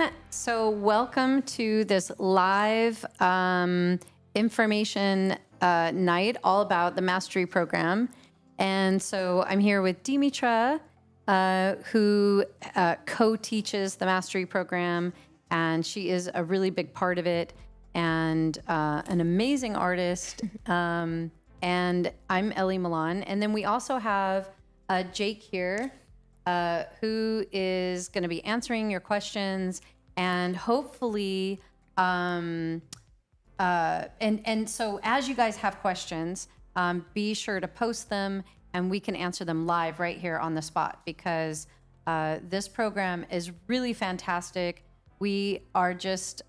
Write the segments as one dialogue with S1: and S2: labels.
S1: everyone. So welcome to this live information night all about the Mastery Program. And so I'm here with Dimitra, who co-teaches the Mastery Program, and she is a really big part of it and an amazing artist. And I'm Elli Milan. And then we also have Jake here, who is going to be answering your questions and hopefully, and so as you guys have questions, be sure to post them and we can answer them live right here on the spot because this program is really fantastic. We are just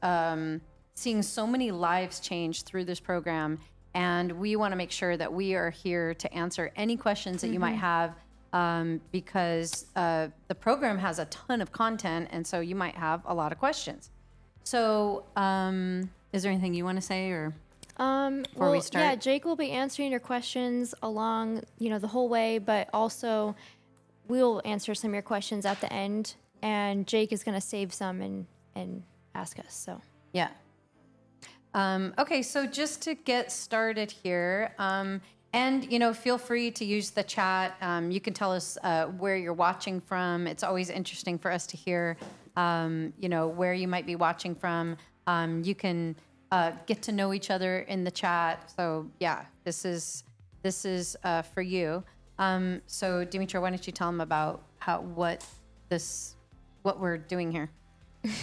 S1: seeing so many lives change through this program, and we want to make sure that we are here to answer any questions that you might have. Because the program has a ton of content, and so you might have a lot of questions. So, is there anything you want to say, or before we start?
S2: Yeah, Jake will be answering your questions along, the whole way, but also we'll answer some of your questions at the end, and Jake is going to save some and ask us. So
S1: yeah. Okay, so just to get started here. And, feel free to use the chat. You can tell us where you're watching from. It's always interesting for us to hear, where you might be watching from. You can get to know each other in the chat. So, yeah, this is for you. So, Dimitra, why don't you tell them about what we're doing here,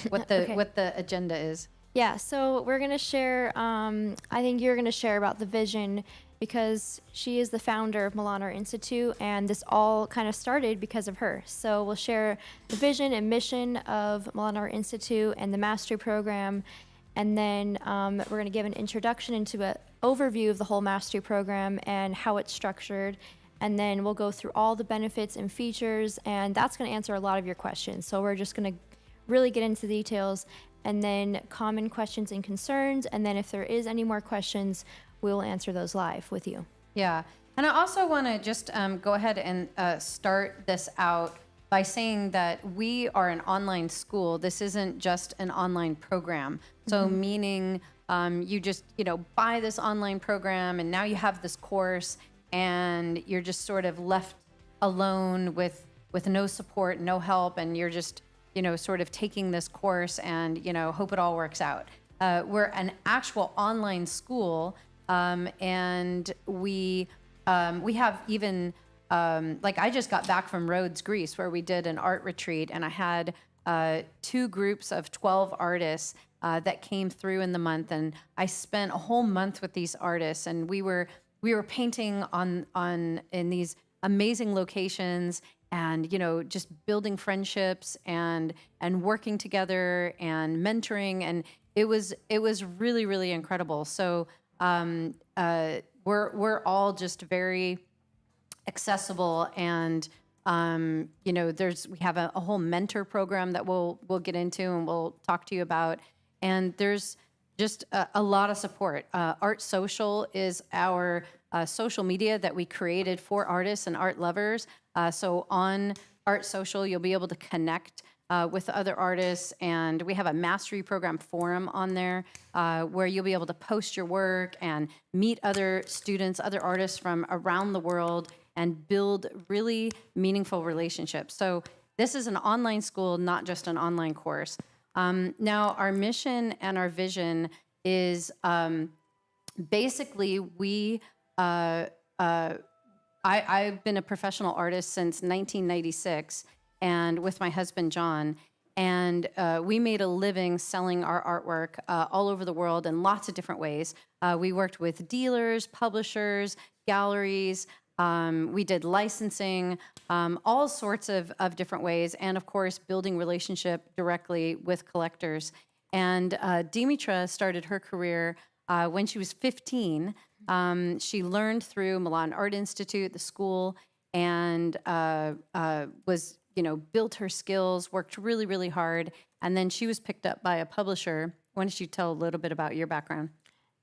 S1: what the agenda is.
S2: Yeah, so we're going to share, I think you're going to share about the vision, because she is the founder of Milan Art Institute, and this all kind of started because of her. So we'll share the vision and mission of Milan Art Institute and the Mastery Program, and then we're going to give an introduction into an overview of the whole Mastery Program and how it's structured, and then we'll go through all the benefits and features, and that's going to answer a lot of your questions. So we're just going to really get into the details, and then common questions and concerns, and then if there is any more questions, we'll answer those live with you.
S1: Yeah. And I also want to just go ahead and start this out by saying that we are an online school. This isn't just an online program. So meaning you just, buy this online program and now you have this course and you're just sort of left alone with no support, no help, and you're just, sort of taking this course and, hope it all works out. We're an actual online school. And we have even, like I just got back from Rhodes, Greece, where we did an art retreat, and I had 2 groups of 12 artists that came through in the month, and I spent a whole month with these artists, and we were painting in these amazing locations, and just building friendships and working together and mentoring, and it was really, really incredible. So. We're all just very accessible, and we have a whole mentor program that we'll get into and we'll talk to you about, and there's just a lot of support. Art Social is our social media that we created for artists and art lovers. So on Art Social, you'll be able to connect with other artists, and we have a Mastery Program forum on there where you'll be able to post your work and meet other students, other artists from around the world, and build really meaningful relationships. So this is an online school, not just an online course. Now, our mission and our vision is basically I've been a professional artist since 1996, and with my husband, John, and we made a living selling our artwork all over the world in lots of different ways. We worked with dealers, publishers, galleries. We did licensing, all sorts of different ways, and of course, building relationship directly with collectors. And Dimitra started her career when she was 15. She learned through Milan Art Institute, the school, and was built her skills, worked really, really hard, and then she was picked up by a publisher. Why don't you tell a little bit about your background?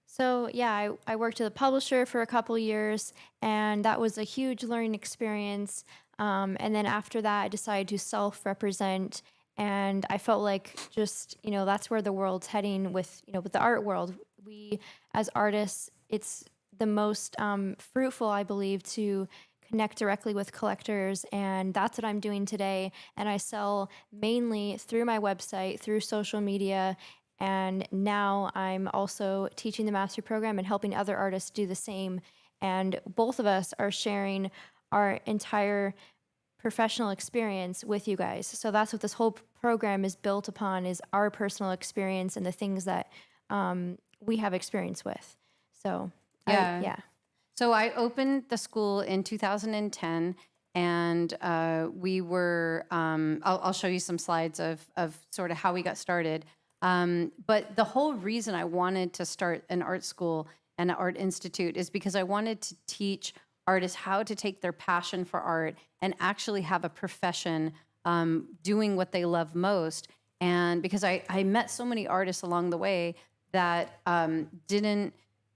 S2: So yeah, I worked at a publisher for a couple years, and that was a huge learning experience. And then after that, I decided to self-represent And I felt like just, that's where the world's heading with, with the art world. We, as artists, it's the most fruitful, I believe, to connect directly with collectors. And that's what I'm doing today. And I sell mainly through my website, through social media. And now I'm also teaching the mastery program and helping other artists do the same. And both of us are sharing our entire professional experience with you guys. So that's what this whole program is built upon, is our personal experience and the things that we have experience with. So
S1: Yeah.
S2: yeah.
S1: So I opened the school in 2010, and we were, I'll show you some slides of sort of how we got started. But the whole reason I wanted to start an art school and an art institute is because I wanted to teach artists how to take their passion for art and actually have a profession doing what they love most. And because I met so many artists along the way that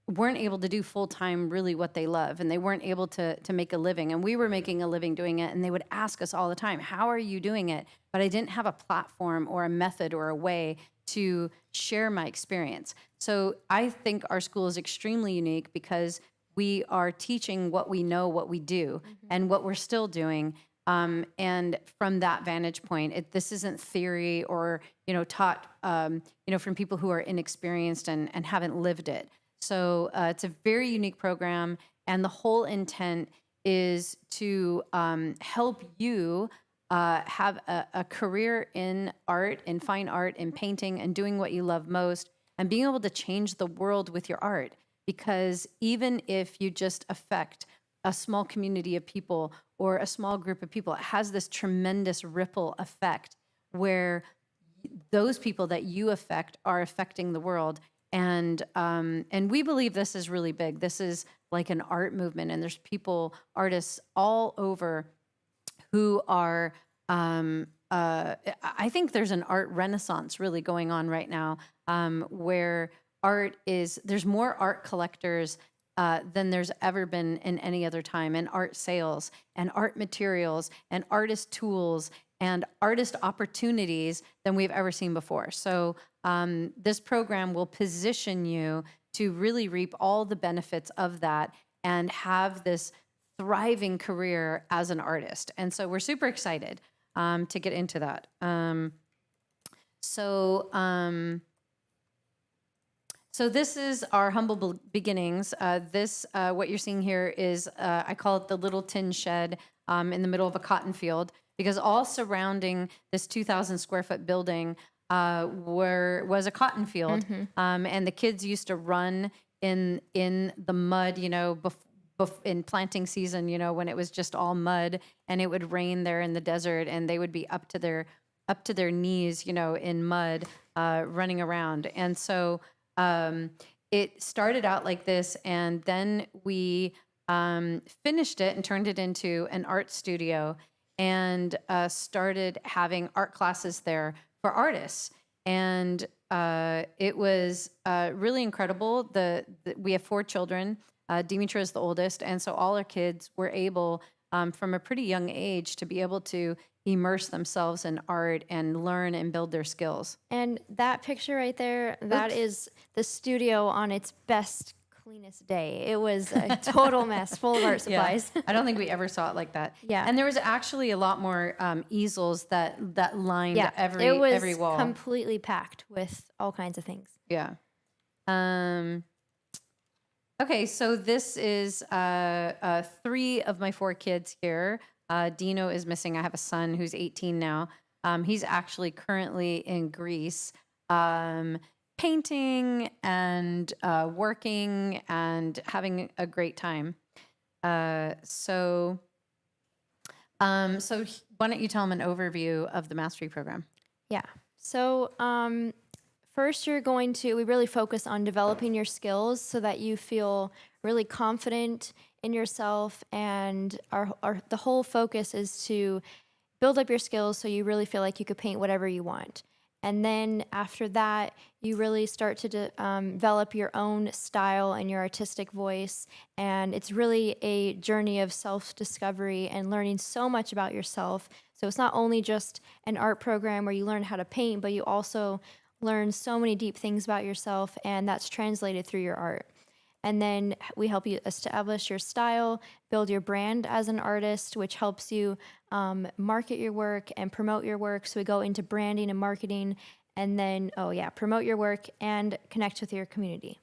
S1: weren't able to do full time really what they love, and they weren't able to make a living, and we were making a living doing it, and they would ask us all the time, how are you doing it? But I didn't have a platform or a method or a way to share my experience. So I think our school is extremely unique because we are teaching what we know, what we do, and what we're still doing. And from that vantage point, this isn't theory or taught from people who are inexperienced and haven't lived it. So it's a very unique program, and the whole intent is to help you have a career in art, in fine art, in painting, and doing what you love most, and being able to change the world with your art. Because even if you just affect a small community of people or a small group of people, it has this tremendous ripple effect where those people that you affect are affecting the world. And we believe this is really big. This is like an art movement, and there's artists all over who are, I think there's an art renaissance really going on right now, where there's more art collectors than there's ever been in any other time, and art sales, and art materials, and artist tools, and artist opportunities than we've ever seen before. So this program will position you to really reap all the benefits of that and have this thriving career as an artist. And so we're super excited to get into that. So this is our humble beginnings. What you're seeing here is, I call it the little tin shed in the middle of a cotton field, because all surrounding this 2,000 square foot building was a cotton field. And the kids used to run in the mud, in planting season, when it was just all mud, and it would rain there in the desert, and they would be up to their knees, in mud, running around. And so it started out like this, and then we finished it and turned it into an art studio, and started having art classes there for artists. And it was really incredible. We have 4 children. Dimitra is the oldest, and so all our kids were able, from a pretty young age, to be able to immerse themselves in art and learn and build their skills.
S2: And that picture right there, that is the studio on its best, cleanest day. It was a total mess, full of art supplies.
S1: Yeah. I don't think we ever saw it like that.
S2: Yeah.
S1: And there was actually a lot more easels that lined every
S2: it was
S1: every wall.
S2: Completely packed with all kinds of things.
S1: Yeah. Okay, so this is 3 of my 4 kids here. Dino is missing. I have a son who's 18 now. He's actually currently in Greece, painting and working and having a great time. So why don't you tell them an overview of the mastery program?
S2: Yeah. So first, we really focus on developing your skills so that you feel really confident in yourself. And the whole focus is to build up your skills so you really feel like you could paint whatever you want. And then after that, you really start to develop your own style and your artistic voice. And it's really a journey of self-discovery and learning so much about yourself So it's not only just an art program where you learn how to paint, but you also learn so many deep things about yourself, and that's translated through your art. And then we help you establish your style, build your brand as an artist, which helps you market your work and promote your work. So we go into branding and marketing, and then, promote your work and connect with your community.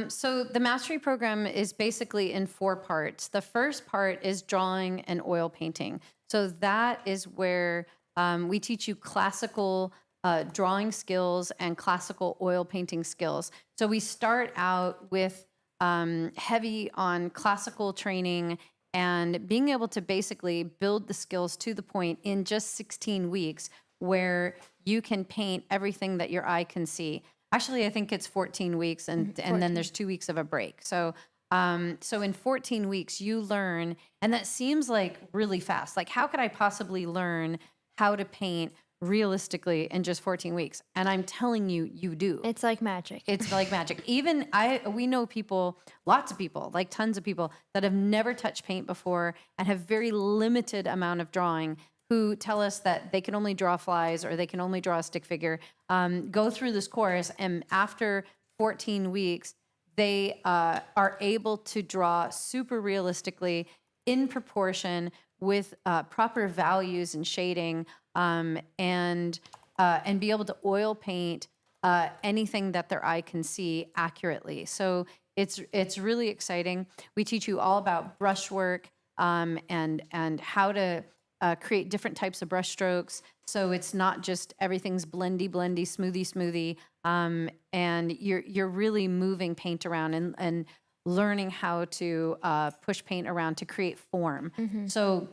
S1: So the mastery program is basically in 4 parts. The first part is drawing and oil painting. So that is where we teach you classical drawing skills and classical oil painting skills. So we start out with heavy on classical training and being able to basically build the skills to the point in just 16 weeks where you can paint everything that your eye can see. Actually, I think it's 14 weeks, and then there's 2 weeks of a break. So in 14 weeks, you learn, and that seems like really fast. Like, how could I possibly learn how to paint realistically in just 14 weeks? And I'm telling you, you do.
S2: It's like magic.
S1: It's like magic. Even we know people, lots of people, like tons of people that have never touched paint before and have very limited amount of drawing, who tell us that they can only draw flies or they can only draw a stick figure, go through this course, and after 14 weeks, they are able to draw super realistically in proportion with proper values and shading, and be able to oil paint anything that their eye can see accurately. So it's really exciting. We teach you all about brushwork and how to create different types of brush strokes. So it's not just everything's blendy, smoothie, and you're really moving paint around and learning how to push paint around to create form. So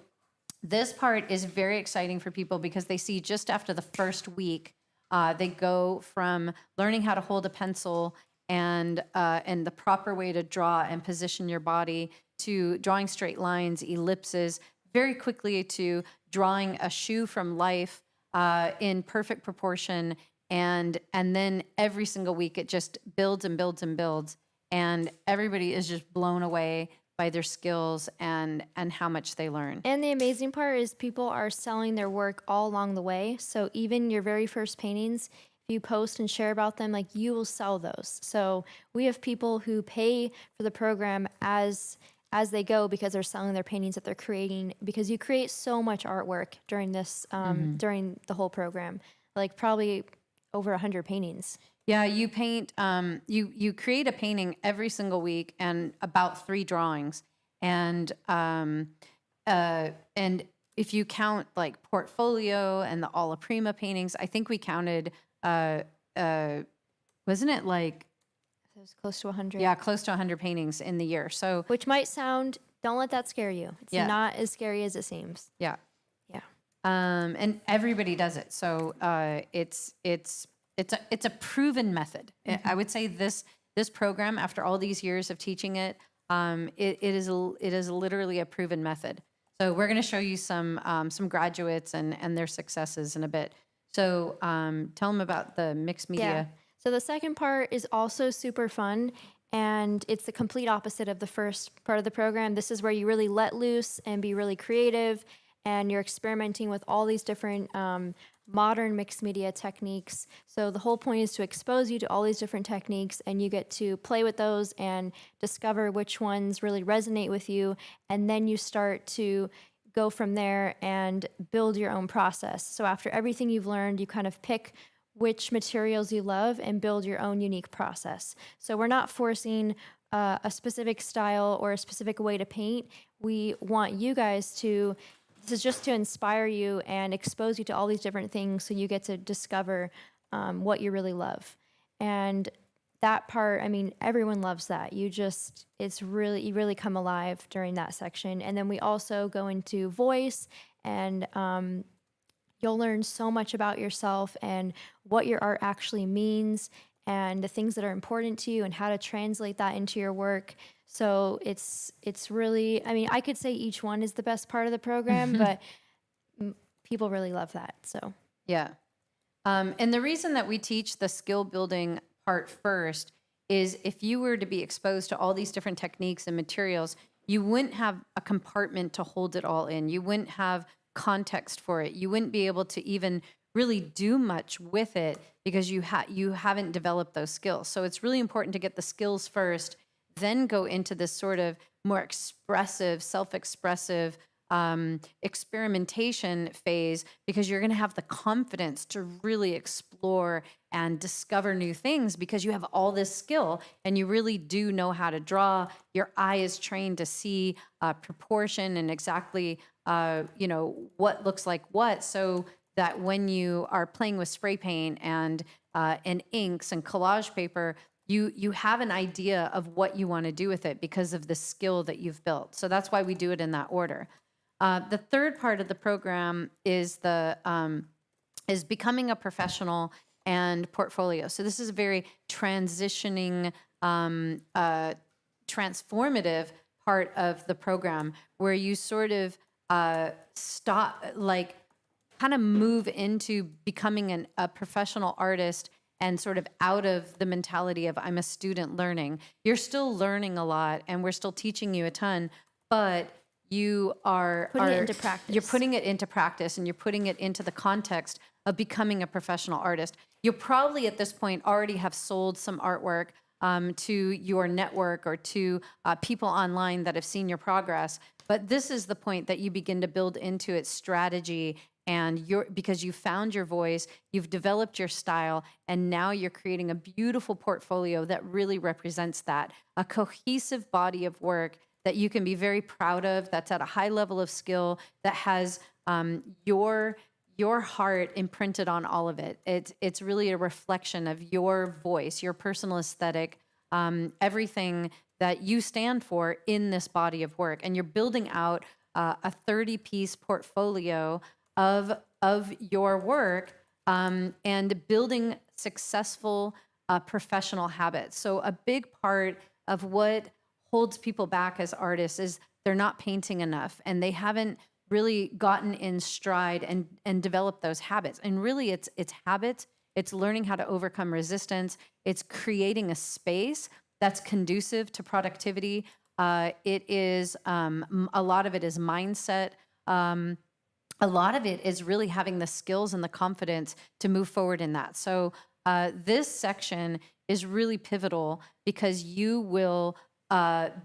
S1: this part is very exciting for people because they see just after the first week, they go from learning how to hold a pencil and the proper way to draw and position your body to drawing straight lines, ellipses, very quickly to drawing a shoe from life in perfect proportion, and then every single week it just builds and builds and builds, and everybody is just blown away by their skills and how much they learn.
S2: And the amazing part is people are selling their work all along the way. So even your very first paintings, if you post and share about them, like, you will sell those. So we have people who pay for the program as they go because they're selling their paintings that they're creating, because you create so much artwork during this during the whole program, like probably over 100 paintings.
S1: Yeah, you paint, you create a painting every single week and about 3 drawings. And if you count like portfolio and the alla prima paintings, I think we counted, wasn't it like,
S2: It was close to 100.
S1: yeah, close to 100 paintings in the year. So,
S2: Which might sound, don't let that scare you. It's
S1: Yeah.
S2: not as scary as it seems.
S1: yeah.
S2: Yeah.
S1: And everybody does it. So it's a proven method. I would say this program, after all these years of teaching it, it is literally a proven method. So we're going to show you some graduates and their successes in a bit. So tell them about the mixed media.
S2: Yeah. So the second part is also super fun, and it's the complete opposite of the first part of the program. This is where you really let loose and be really creative, and you're experimenting with all these different modern mixed media techniques. So the whole point is to expose you to all these different techniques, and you get to play with those and discover which ones really resonate with you, and then you start to go from there and build your own process. So after everything you've learned, you kind of pick which materials you love and build your own unique process. So we're not forcing a specific style or a specific way to paint. We want you guys to, this is just to inspire you and expose you to all these different things so you get to discover what you really love. And that part, I mean, everyone loves that. You really come alive during that section. And then we also go into voice, and you'll learn so much about yourself and what your art actually means and the things that are important to you and how to translate that into your work. So it's really, I mean, I could say each one is the best part of the program, but people really love that. So
S1: Yeah. And the reason that we teach the skill building part first is if you were to be exposed to all these different techniques and materials, you wouldn't have a compartment to hold it all in. You wouldn't have context for it. You wouldn't be able to even really do much with it because you haven't developed those skills. So it's really important to get the skills first, then go into this sort of more expressive, self-expressive experimentation phase, because you're going to have the confidence to really explore and discover new things because you have all this skill and you really do know how to draw. Your eye is trained to see proportion and exactly, what looks like what, so that when you are playing with spray paint and inks and collage paper, you have an idea of what you want to do with it because of the skill that you've built. So that's why we do it in that order. The third part of the program is is becoming a professional and portfolio. So this is a very transitioning, transformative part of the program where you sort of stop, like, kind of move into becoming a professional artist and sort of out of the mentality of I'm a student learning. You're still learning a lot and we're still teaching you a ton, but you are
S2: Putting it into practice.
S1: You're putting it into practice and you're putting it into the context of becoming a professional artist. You'll probably at this point already have sold some artwork to your network or to people online that have seen your progress. But this is the point that you begin to build into its strategy, and because you found your voice, you've developed your style, and now you're creating a beautiful portfolio that really represents that, a cohesive body of work that you can be very proud of, that's at a high level of skill, that has your heart imprinted on all of it. It's really a reflection of your voice, your personal aesthetic, everything that you stand for in this body of work. And you're building out a 30-piece portfolio of your work, and building successful professional habits. So a big part of what holds people back as artists is they're not painting enough and they haven't really gotten in stride and developed those habits. And really it's habits, it's learning how to overcome resistance, it's creating a space that's conducive to productivity. It is a lot of it is mindset. A lot of it is really having the skills and the confidence to move forward in that. So this section is really pivotal because you will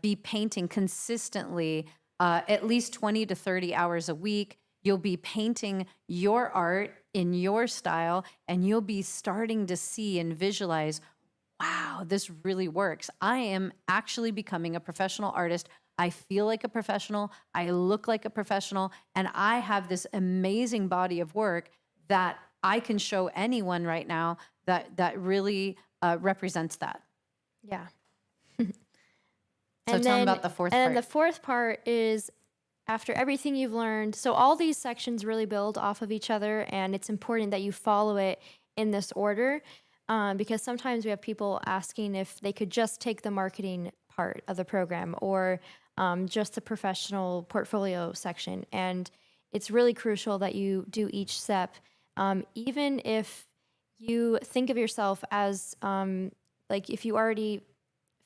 S1: be painting consistently at least 20 to 30 hours a week. You'll be painting your art in your style, and you'll be starting to see and visualize, wow, this really works. I am actually becoming a professional artist. I feel like a professional. I look like a professional. And I have this amazing body of work that I can show anyone right now that really represents that.
S2: Yeah.
S1: So tell them about the fourth part.
S2: And the fourth part is after everything you've learned. So all these sections really build off of each other, and it's important that you follow it in this order, because sometimes we have people asking if they could just take the marketing part of the program or just the professional portfolio section. And it's really crucial that you do each step. Even if you think of yourself as like if you already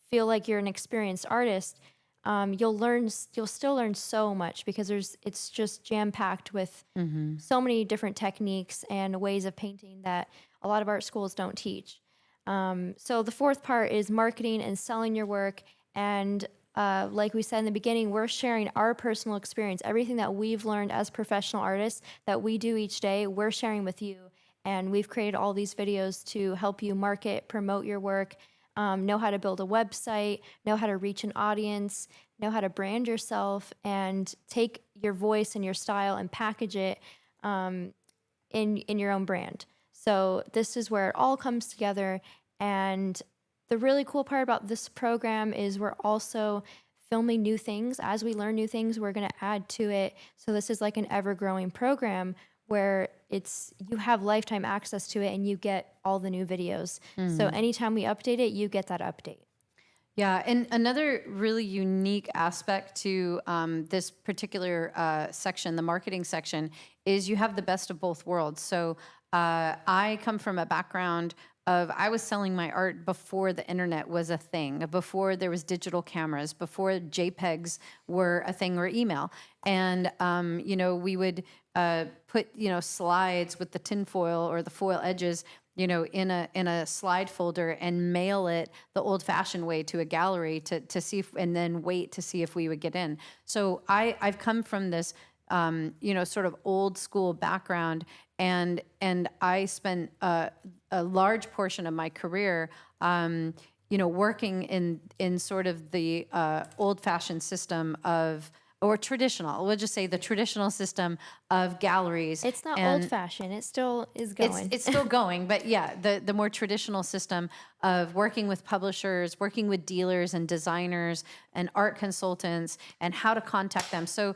S2: feel like you're an experienced artist, you'll still learn so much because it's just jam-packed with so many different techniques and ways of painting that a lot of art schools don't teach. So the fourth part is marketing and selling your work. And like we said in the beginning, we're sharing our personal experience. Everything that we've learned as professional artists that we do each day, we're sharing with you. And we've created all these videos to help you market, promote your work, know how to build a website, know how to reach an audience, know how to brand yourself, and take your voice and your style and package it in your own brand. So this is where it all comes together. And the really cool part about this program is we're also filming new things. As we learn new things, we're going to add to it. So this is like an ever-growing program where you have lifetime access to it and you get all the new videos. So anytime we update it, you get that update.
S1: Yeah, and another really unique aspect to this particular section, the marketing section, is you have the best of both worlds. So I come from a background I was selling my art before the internet was a thing, before there was digital cameras, before JPEGs were a thing, or email. And, we would put, slides with the tinfoil or the foil edges, in a slide folder and mail it the old-fashioned way to a gallery to see if, and then wait to see if we would get in. So I've come from this, sort of old school background, and I spent a large portion of my career, working in sort of the old-fashioned system of, or traditional, we'll just say the traditional system of galleries.
S2: It's not
S1: And
S2: old fashioned. It still is going.
S1: it's still going, but yeah, the more traditional system of working with publishers, working with dealers and designers and art consultants, and how to contact them. So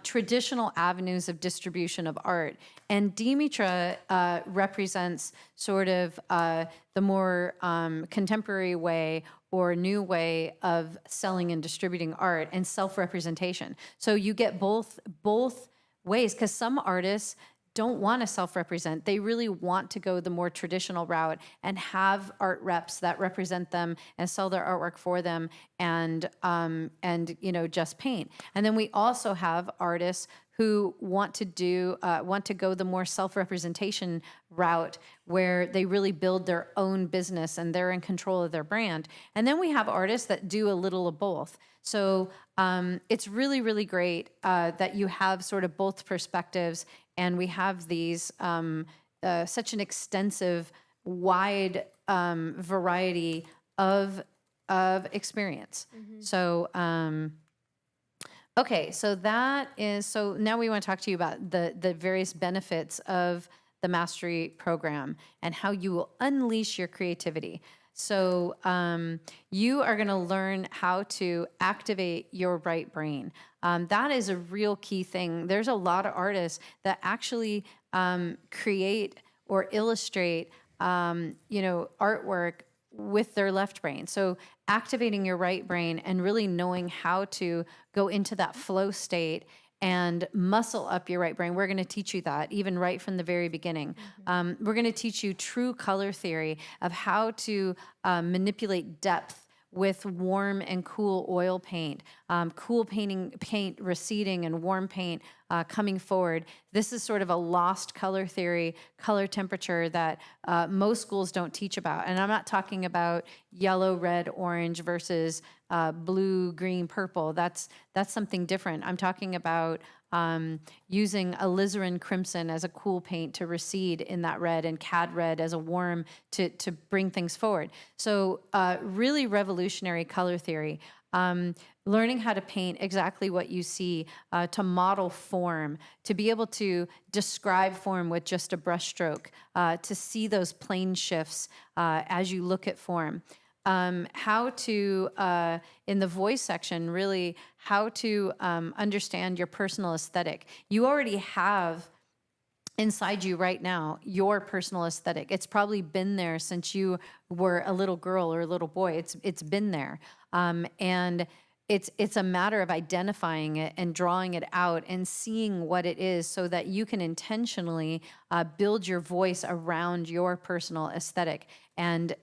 S1: traditional avenues of distribution of art. And Dimitra represents sort of the more contemporary way or new way of selling and distributing art and self-representation. So you get both ways, because some artists don't want to self-represent. They really want to go the more traditional route and have art reps that represent them and sell their artwork for them, and just paint. And then we also have artists who want to go the more self-representation route, where they really build their own business and they're in control of their brand. And then we have artists that do a little of both. So it's really, really great that you have sort of both perspectives, and we have these such an extensive, wide variety of experience. So. Okay, so now we want to talk to you about the various benefits of the mastery program and how you will unleash your creativity. So you are going to learn how to activate your right brain. That is a real key thing. There's a lot of artists that actually create or illustrate, artwork with their left brain. So activating your right brain and really knowing how to go into that flow state and muscle up your right brain. We're going to teach you that even right from the very beginning. We're going to teach you true color theory of how to manipulate depth with warm and cool oil paint, cool paint receding and warm paint coming forward. This is sort of a lost color theory, color temperature that most schools don't teach about. And I'm not talking about yellow, red, orange versus blue, green, purple. That's something different. I'm talking about using alizarin crimson as a cool paint to recede in that red, and cad red as a warm to bring things forward. So really revolutionary color theory. Learning how to paint exactly what you see, to model form, to be able to describe form with just a brush stroke, to see those plane shifts as you look at form. How to, in the voice section, really how to understand your personal aesthetic. You already have inside you right now your personal aesthetic. It's probably been there since you were a little girl or a little boy. It's been there, and it's a matter of identifying it and drawing it out and seeing what it is, so that you can intentionally build your voice around your personal aesthetic and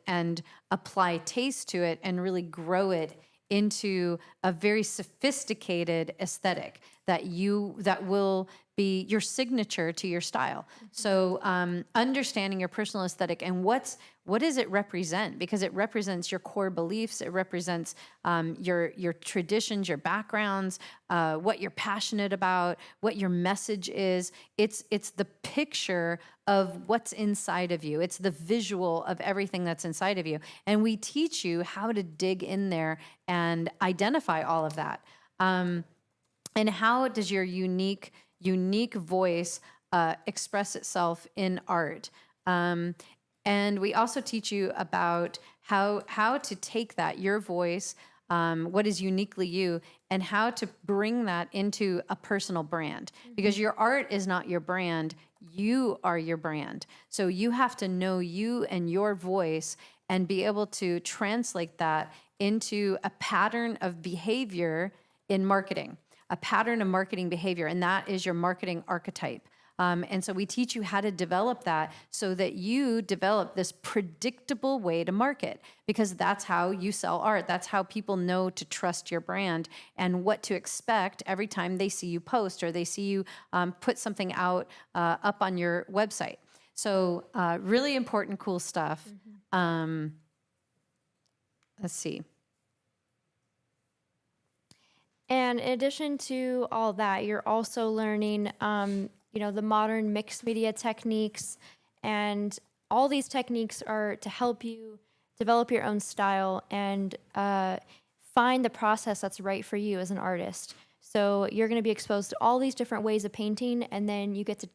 S1: apply taste to it and really grow it into a very sophisticated aesthetic that will be your signature to your style. So understanding your personal aesthetic and what does it represent? Because it represents your core beliefs. It represents your traditions, your backgrounds, what you're passionate about, what your message is. It's the picture of what's inside of you. It's the visual of everything that's inside of you. And we teach you how to dig in there and identify all of that. And how does your unique voice express itself in art? And we also teach you about how to take that, your voice, what is uniquely you, and how to bring that into a personal brand. Because your art is not your brand, you are your brand. So you have to know you and your voice and be able to translate that into a pattern of behavior in marketing, a pattern of marketing behavior, and that is your marketing archetype. And so we teach you how to develop that so that you develop this predictable way to market, because that's how you sell art. That's how people know to trust your brand and what to expect every time they see you post or they see you put something out up on your website. So really important, cool stuff. Let's see.
S2: And in addition to all that, you're also learning, the modern mixed media techniques. And all these techniques are to help you develop your own style and find the process that's right for you as an artist. So you're going to be exposed to all these different ways of painting, and then you get to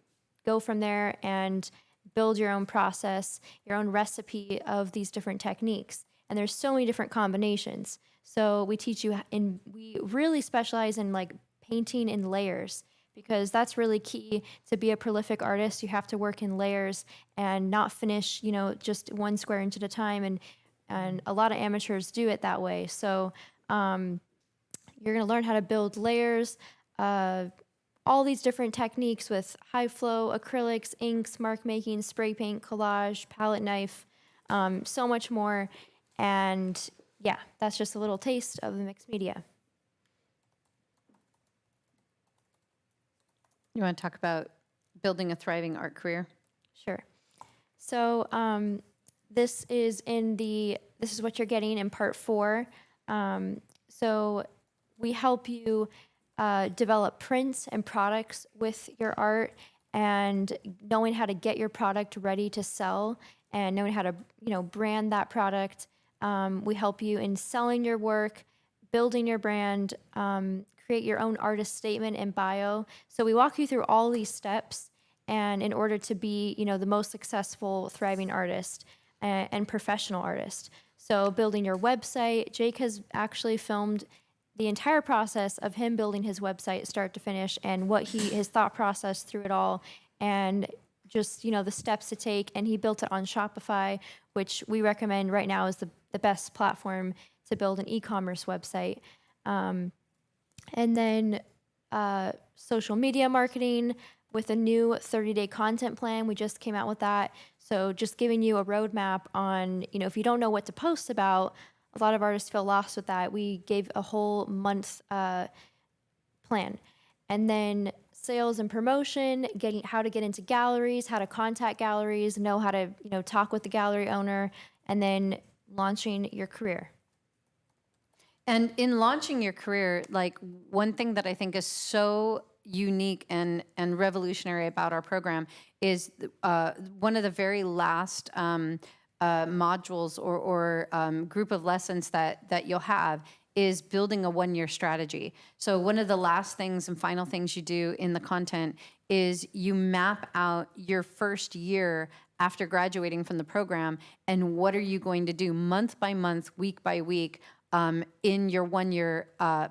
S2: go from there and build your own process, your own recipe of these different techniques. And there's so many different combinations. So we teach you, and we really specialize in like painting in layers, because that's really key to be a prolific artist. You have to work in layers and not finish, just one square inch at a time. And a lot of amateurs do it that way. So you're going to learn how to build layers, all these different techniques with high flow, acrylics, inks, mark making, spray paint, collage, palette knife, so much more. And yeah, that's just a little taste of the mixed media.
S1: You want to talk about building a thriving art career?
S2: Sure. So this is what you're getting in part 4. So we help you develop prints and products with your art, and knowing how to get your product ready to sell and knowing how to, brand that product. We help you in selling your work, building your brand, create your own artist statement and bio. So we walk you through all these steps, and in order to be, the most successful, thriving artist and professional artist. So building your website, Jake has actually filmed the entire process of him building his website start to finish, and his thought process through it all, and just, the steps to take. And he built it on Shopify, which we recommend right now is the best platform to build an e-commerce website. And then social media marketing with a new 30-day content plan. We just came out with that. So just giving you a roadmap on, if you don't know what to post about, a lot of artists feel lost with that. We gave a whole month plan. And then sales and promotion, how to get into galleries, how to contact galleries, know how to, talk with the gallery owner, and then launching your career.
S1: And in launching your career, like one thing that I think is so unique and revolutionary about our program is one of the very last modules or group of lessons that you'll have is building a 1-year strategy. So one of the last things and final things you do in the content is you map out your first year after graduating from the program, and what are you going to do month by month, week by week, in your 1-year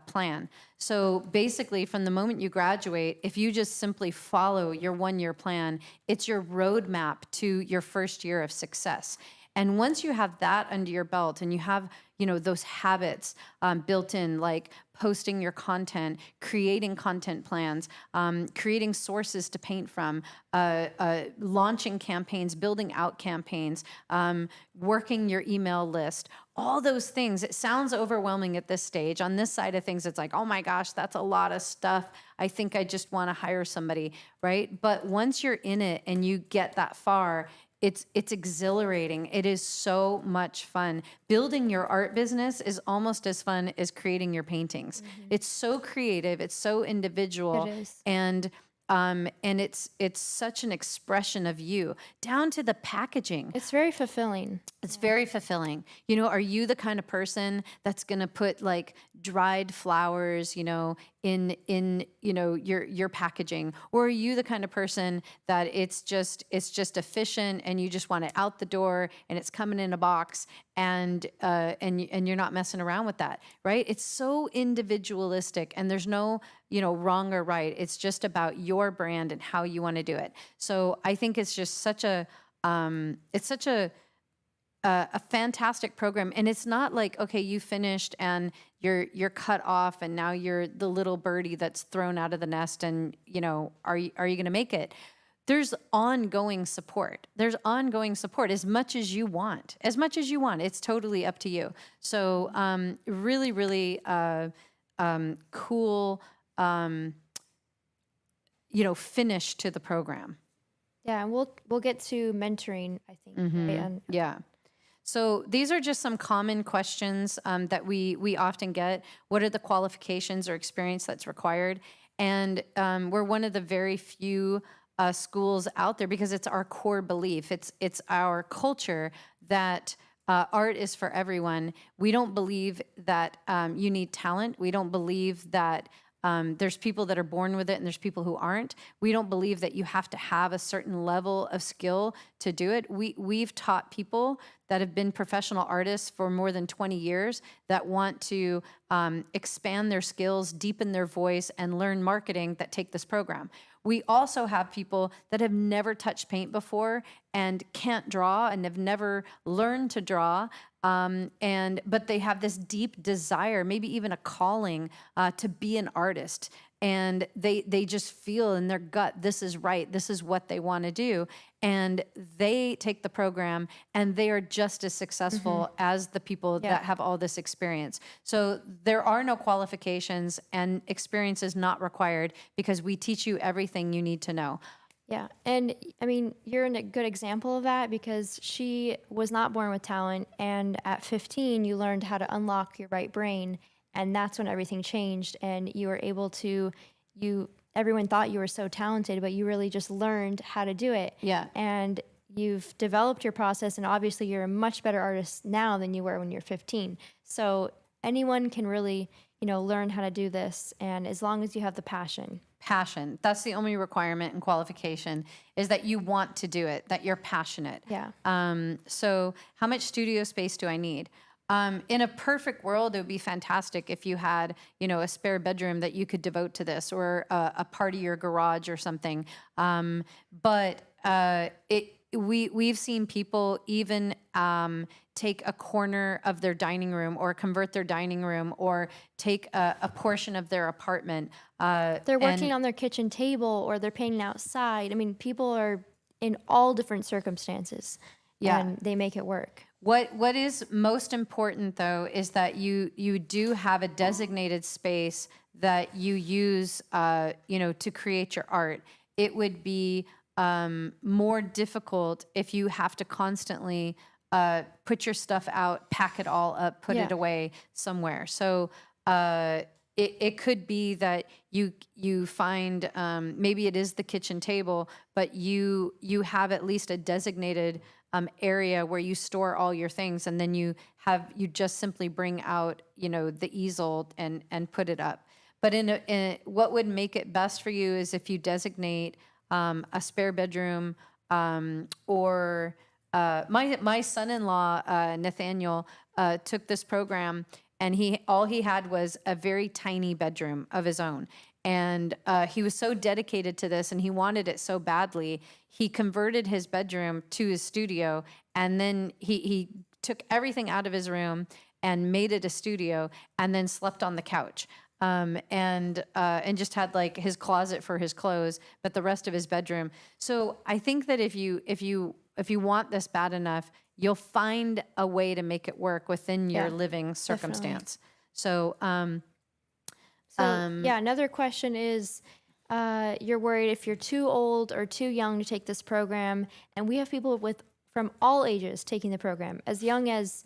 S1: plan. So basically, from the moment you graduate, if you just simply follow your 1-year plan, it's your roadmap to your first year of success. And once you have that under your belt and you have, those habits built in, like posting your content, creating content plans, creating sources to paint from, launching campaigns, building out campaigns, working your email list, all those things. It sounds overwhelming at this stage. On this side of things, it's like, oh my gosh, that's a lot of stuff. I think I just want to hire somebody, right? But once you're in it and you get that far, it's exhilarating. It is so much fun. Building your art business is almost as fun as creating your paintings. Mm-hmm. It's so creative. It's so individual.
S2: It is.
S1: And it's such an expression of you, down to the packaging.
S2: It's very fulfilling.
S1: It's very fulfilling. Are you the kind of person that's going to put like dried flowers, in your packaging, or are you the kind of person that it's just efficient and you just want it out the door and it's coming in a box and you're not messing around with that, right? It's so individualistic, and there's no wrong or right. It's just about your brand and how you want to do it. So I think it's just such a fantastic program. And it's not like, okay, you finished and you're cut off and now you're the little birdie that's thrown out of the nest and, are you going to make it? there's ongoing support. There's ongoing support as much as you want. As much as you want. It's totally up to you. So really, really cool, finish to the program.
S2: Yeah, and we'll get to mentoring, I think. Right? And
S1: Yeah. So these are just some common questions that we often get. What are the qualifications or experience that's required? And we're one of the very few schools out there, because it's our core belief. It's our culture that art is for everyone. We don't believe that you need talent. We don't believe that there's people that are born with it and there's people who aren't. We don't believe that you have to have a certain level of skill to do it. We've taught people that have been professional artists for more than 20 years that want to expand their skills, deepen their voice, and learn marketing that take this program. We also have people that have never touched paint before and can't draw and have never learned to draw, but they have this deep desire, maybe even a calling to be an artist. And they just feel in their gut, this is right, this is what they want to do. And they take the program and they are just as successful as the people that have all this experience. So there are no qualifications and experience is not required, because we teach you everything you need to know.
S2: yeah, and I mean, you're a good example of that, because she was not born with talent, and at 15, you learned how to unlock your right brain, and that's when everything changed, and you were able to, everyone thought you were so talented, but you really just learned how to do it.
S1: Yeah.
S2: And you've developed your process, and obviously you're a much better artist now than you were when you're 15. So anyone can really, learn how to do this, and as long as you have the passion.
S1: Passion. That's the only requirement and qualification, is that you want to do it, that you're passionate.
S2: Yeah.
S1: So how much studio space do I need? In a perfect world, it would be fantastic if you had, a spare bedroom that you could devote to this, or a part of your garage or something. But we've seen people even take a corner of their dining room, or convert their dining room, or take a portion of their apartment.
S2: They're working on their kitchen table, or they're painting outside. I mean, people are in all different circumstances, and they make it work.
S1: What is most important, though, is that you do have a designated space that you use, to create your art. It would be more difficult if you have to constantly put your stuff out, pack it all up, put it away somewhere. So it could be that you find, maybe it is the kitchen table, but you have at least a designated area where you store all your things, and then you just simply bring out the easel and put it up. But what would make it best for you is if you designate a spare bedroom, or my son-in-law Nathaniel took this program, and all he had was a very tiny bedroom of his own. And he was so dedicated to this, and he wanted it so badly, he converted his bedroom to his studio, and then he took everything out of his room and made it a studio, and then slept on the couch. And just had like his closet for his clothes, but the rest of his bedroom. So I think that if you want this bad enough, you'll find a way to make it work within your living circumstance.
S2: Definitely. Another question is, you're worried if you're too old or too young to take this program, and we have people from all ages taking the program, as young as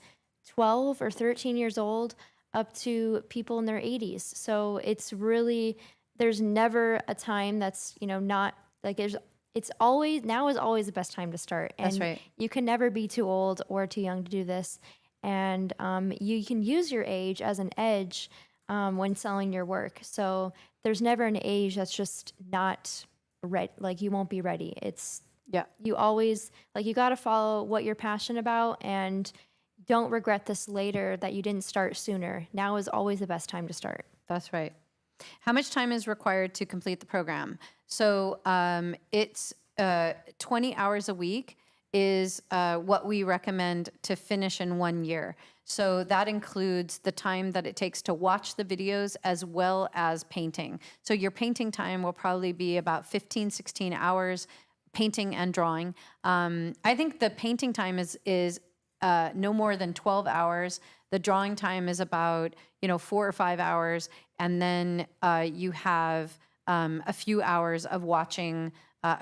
S2: 12 or 13 years old, up to people in their 80s. So it's really, there's never a time that's, not like now is always the best time to start. And
S1: That's right.
S2: You can never be too old or too young to do this. And you can use your age as an edge when selling your work. So there's never an age that's just not ready. Like, you won't be ready. You always, you got to follow what you're passionate about, and don't regret this later that you didn't start sooner. Now is always the best time to start.
S1: That's right. How much time is required to complete the program? So it's 20 hours a week is what we recommend to finish in 1 year. So that includes the time that it takes to watch the videos as well as painting. So your painting time will probably be about 15, 16 hours painting and drawing. I think the painting time is no more than 12 hours. The drawing time is about 4 or 5 hours, and then you have a few hours of watching.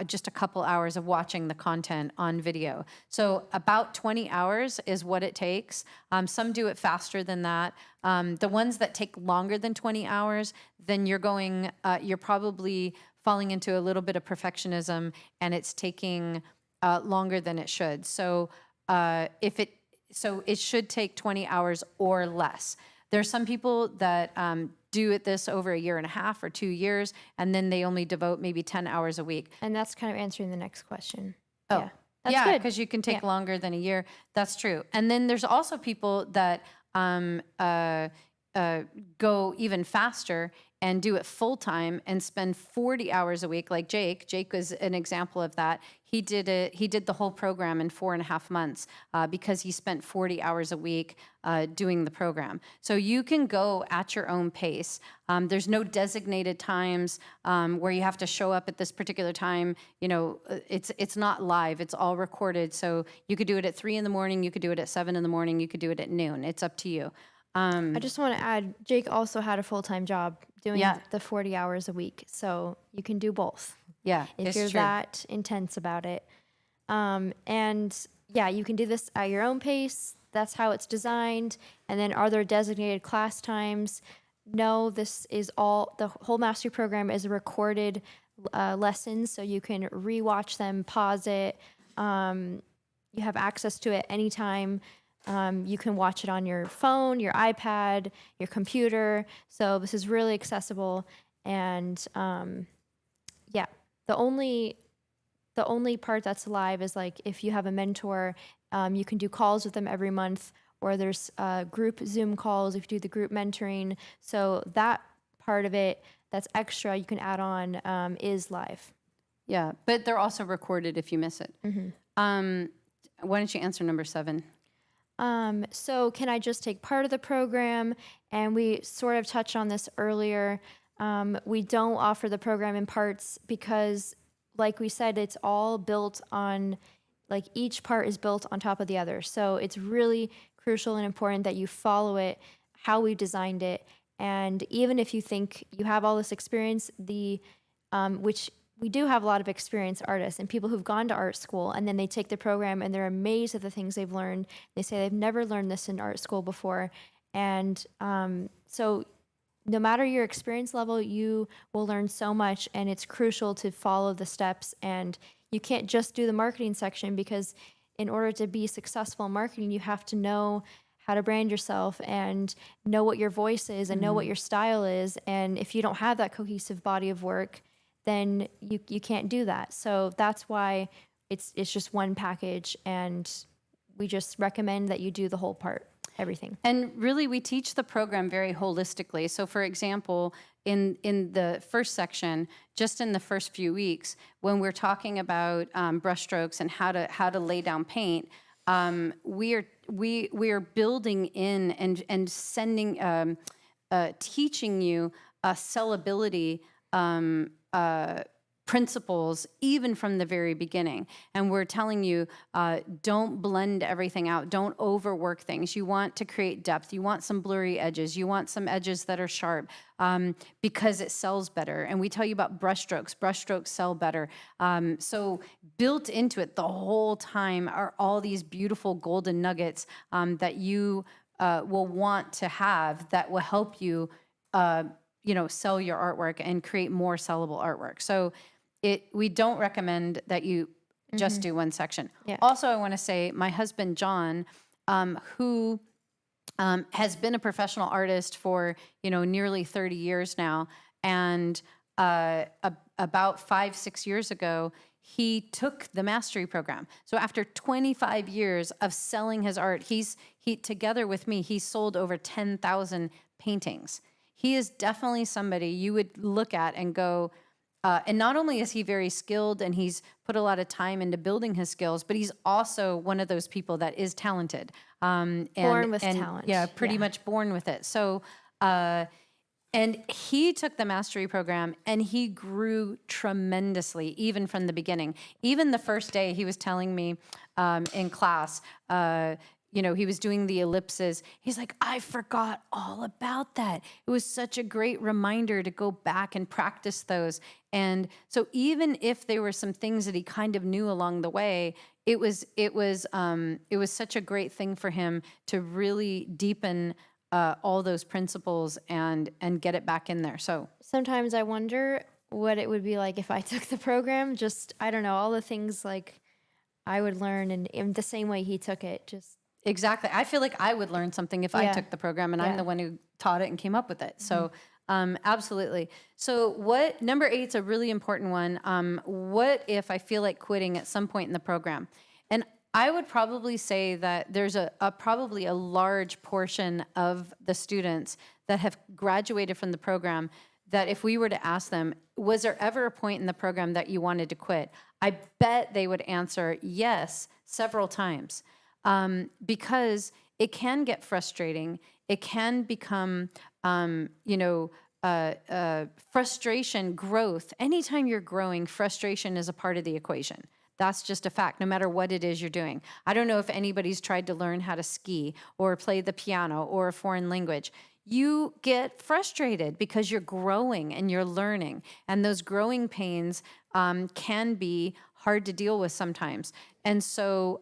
S1: Just a couple hours of watching the content on video. So about 20 hours is what it takes. Some do it faster than that. The ones that take longer than 20 hours, then you're probably falling into a little bit of perfectionism, and it's taking longer than it should. So it should take 20 hours or less. There's some people that do this over a year and a half or 2 years, and then they only devote maybe 10 hours a week.
S2: And that's kind of answering the next question.
S1: Oh,
S2: Yeah, that's
S1: yeah,
S2: good.
S1: because you can take longer than a year. That's true. And then there's also people that go even faster and do it full time and spend 40 hours a week, like Jake. Jake was an example of that. He did the whole program in 4.5 months because he spent 40 hours a week doing the program. So you can go at your own pace. There's no designated times where you have to show up at this particular time. It's not live. It's all recorded. So you could do it at 3 a.m. You could do it at 7 a.m. You could do it at noon. It's up to you.
S2: I just want to add, Jake also had a full-time job doing the 40 hours a week. So you can do both.
S1: Yeah,
S2: if you're that intense about it. And yeah, you can do this at your own pace. That's how it's designed. And then are there designated class times? No, this is all, the whole mastery program is a recorded lessons. So you can rewatch them, pause it. You have access to it anytime. You can watch it on your phone, your iPad, your computer. So this is really accessible. And yeah, the only part that's live is like if you have a mentor, you can do calls with them every month, or there's group Zoom calls if you do the group mentoring. So that part of it that's extra you can add on is live.
S1: Yeah, but they're also recorded if you miss it. Mm-hmm. Why don't you answer number 7?
S2: So can I just take part of the program? And we sort of touched on this earlier. We don't offer the program in parts because, like we said, it's all built on, like each part is built on top of the other. So it's really crucial and important that you follow it, how we designed it. And even if you think you have all this experience, which we do have a lot of experienced artists and people who've gone to art school, and then they take the program and they're amazed at the things they've learned. They say they've never learned this in art school before. And so no matter your experience level, you will learn so much, and it's crucial to follow the steps. And you can't just do the marketing section, because in order to be successful in marketing, you have to know how to brand yourself and know what your voice is and know what your style is. And if you don't have that cohesive body of work, then you can't do that. So that's why it's just one package, and we just recommend that you do the whole part, everything.
S1: And really, we teach the program very holistically. So for example, in the first section, just in the first few weeks, when we're talking about brushstrokes and how to lay down paint, we are building in and sending teaching you sellability principles even from the very beginning. And we're telling you, don't blend everything out. Don't overwork things. You want to create depth. You want some blurry edges. You want some edges that are sharp because it sells better. And we tell you about brushstrokes. Brushstrokes sell better. So built into it the whole time are all these beautiful golden nuggets that you will want to have, that will help you sell your artwork and create more sellable artwork. So we don't recommend that you just do one section.
S2: Yeah.
S1: Also, I want to say my husband, John, who has been a professional artist for, nearly 30 years now. And about 5-6 years ago, he took the mastery program. So after 25 years of selling his art, he together with me, he sold over 10,000 paintings. He is definitely somebody you would look at and go, and not only is he very skilled and he's put a lot of time into building his skills, but he's also one of those people that is talented.
S2: Born with talent.
S1: Yeah, pretty much born with it. So And he took the mastery program and he grew tremendously, even from the beginning. Even the first day, he was telling me in class, he was doing the ellipses. He's like, I forgot all about that. It was such a great reminder to go back and practice those. And so even if there were some things that he kind of knew along the way, it was such a great thing for him to really deepen all those principles and get it back in there. So
S2: Sometimes I wonder what it would be like if I took the program. Just, I don't know, all the things like I would learn and in the same way he took it. Just
S1: exactly. I feel like I would learn something if I
S2: Yeah.
S1: took the program, and I'm
S2: Yeah.
S1: the one who taught it and came up with it. So absolutely. So number 8's a really important one. What if I feel like quitting at some point in the program? And I would probably say that there's probably a large portion of the students that have graduated from the program that if we were to ask them, was there ever a point in the program that you wanted to quit? I bet they would answer yes several times, because it can get frustrating. It can become, frustration, growth. Anytime you're growing, frustration is a part of the equation. That's just a fact, no matter what it is you're doing. I don't know if anybody's tried to learn how to ski or play the piano or a foreign language. You get frustrated because you're growing and you're learning. And those growing pains can be hard to deal with sometimes. And so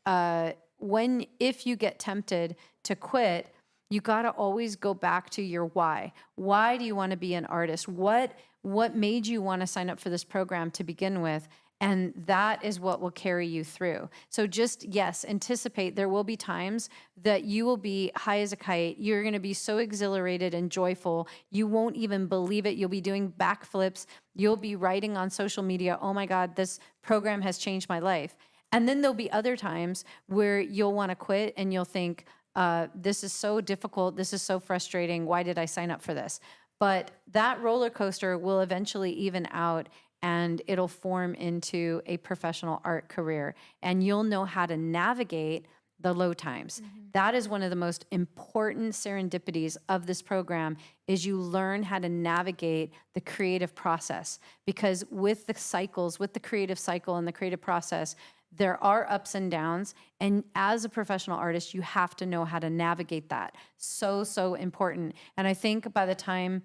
S1: if you get tempted to quit, you got to always go back to your why. Why do you want to be an artist? What made you want to sign up for this program to begin with? And that is what will carry you through. So just, yes, anticipate there will be times that you will be high as a kite. You're going to be so exhilarated and joyful. You won't even believe it. You'll be doing backflips. You'll be writing on social media, oh my God, this program has changed my life. And then there'll be other times where you'll want to quit and you'll think, this is so difficult. This is so frustrating. Why did I sign up for this? But that roller coaster will eventually even out, and it'll form into a professional art career. And you'll know how to navigate the low times. That is one of the most important serendipities of this program, is you learn how to navigate the creative process. Because with the cycles, with the creative cycle and the creative process, there are ups and downs. And as a professional artist, you have to know how to navigate that. So, so important. And I think by the time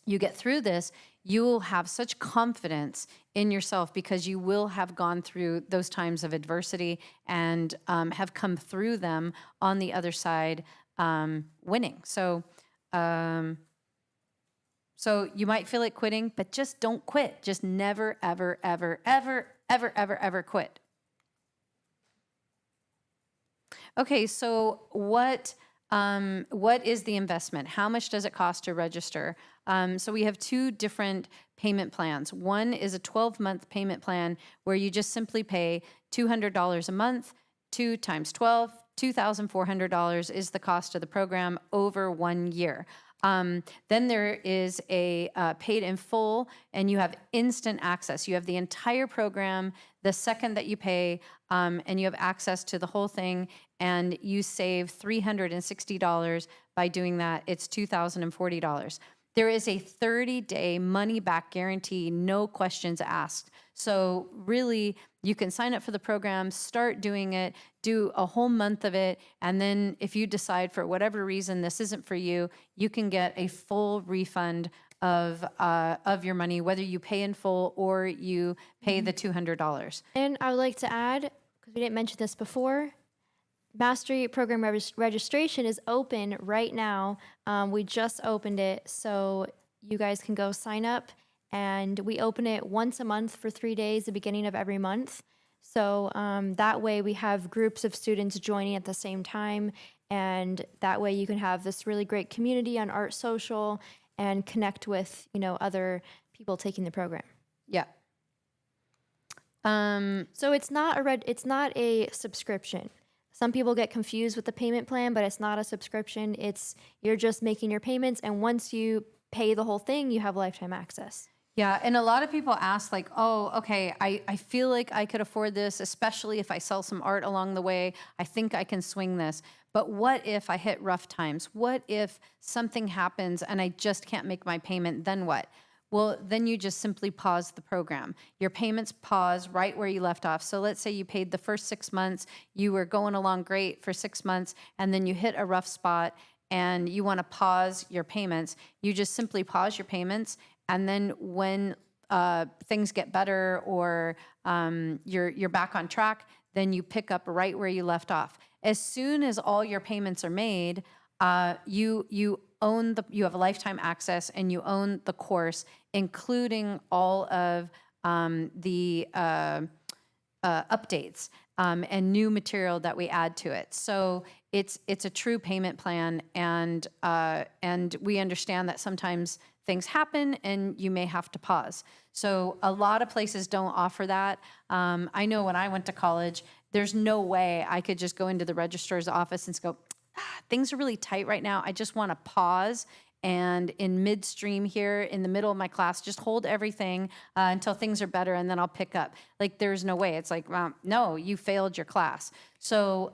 S1: you get through this, you will have such confidence in yourself because you will have gone through those times of adversity and have come through them on the other side winning. So you might feel like quitting, but just don't quit. Just never, ever, ever, ever, ever, ever, ever quit. Okay, so what is the investment? How much does it cost to register? So we have 2 different payment plans. One is a 12-month payment plan where you just simply pay $200 a month. 2 times 12, $2,400 is the cost of the program over 1 year. Then there is a paid in full, and you have instant access. You have the entire program the second that you pay, and you have access to the whole thing, and you save $360 by doing that. It's $2,040. There is a 30-day money-back guarantee, no questions asked. So really, you can sign up for the program, start doing it, do a whole month of it, and then if you decide for whatever reason this isn't for you, you can get a full refund of your money, whether you pay in full or you pay the $200.
S2: And I would like to add, because we didn't mention this before, Mastery Program registration is open right now. We just opened it, so you guys can go sign up. And we open it once a month for 3 days, the beginning of every month. So that way we have groups of students joining at the same time. And that way you can have this really great community on Art Social and connect with, other people taking the program.
S1: Yeah.
S2: So it's not a subscription. Some people get confused with the payment plan, but it's not a subscription. You're just making your payments, and once you pay the whole thing, you have lifetime access.
S1: Yeah, and a lot of people ask like, oh, okay, I feel like I could afford this, especially if I sell some art along the way. I think I can swing this. But what if I hit rough times? What if something happens and I just can't make my payment? Then what? Well, then you just simply pause the program. Your payments pause right where you left off. So let's say you paid the first 6 months, you were going along great for 6 months, and then you hit a rough spot and you want to pause your payments. You just simply pause your payments, and then when things get better or you're back on track, then you pick up right where you left off. As soon as all your payments are made, you have lifetime access and you own the course, including all of the updates and new material that we add to it. So it's a true payment plan, and we understand that sometimes things happen and you may have to pause. So a lot of places don't offer that. I know when I went to college, there's no way I could just go into the registrar's office and go, things are really tight right now. I just want to pause and in midstream here in the middle of my class, just hold everything until things are better, and then I'll pick up. Like, there's no way. It's like, well, no, you failed your class. So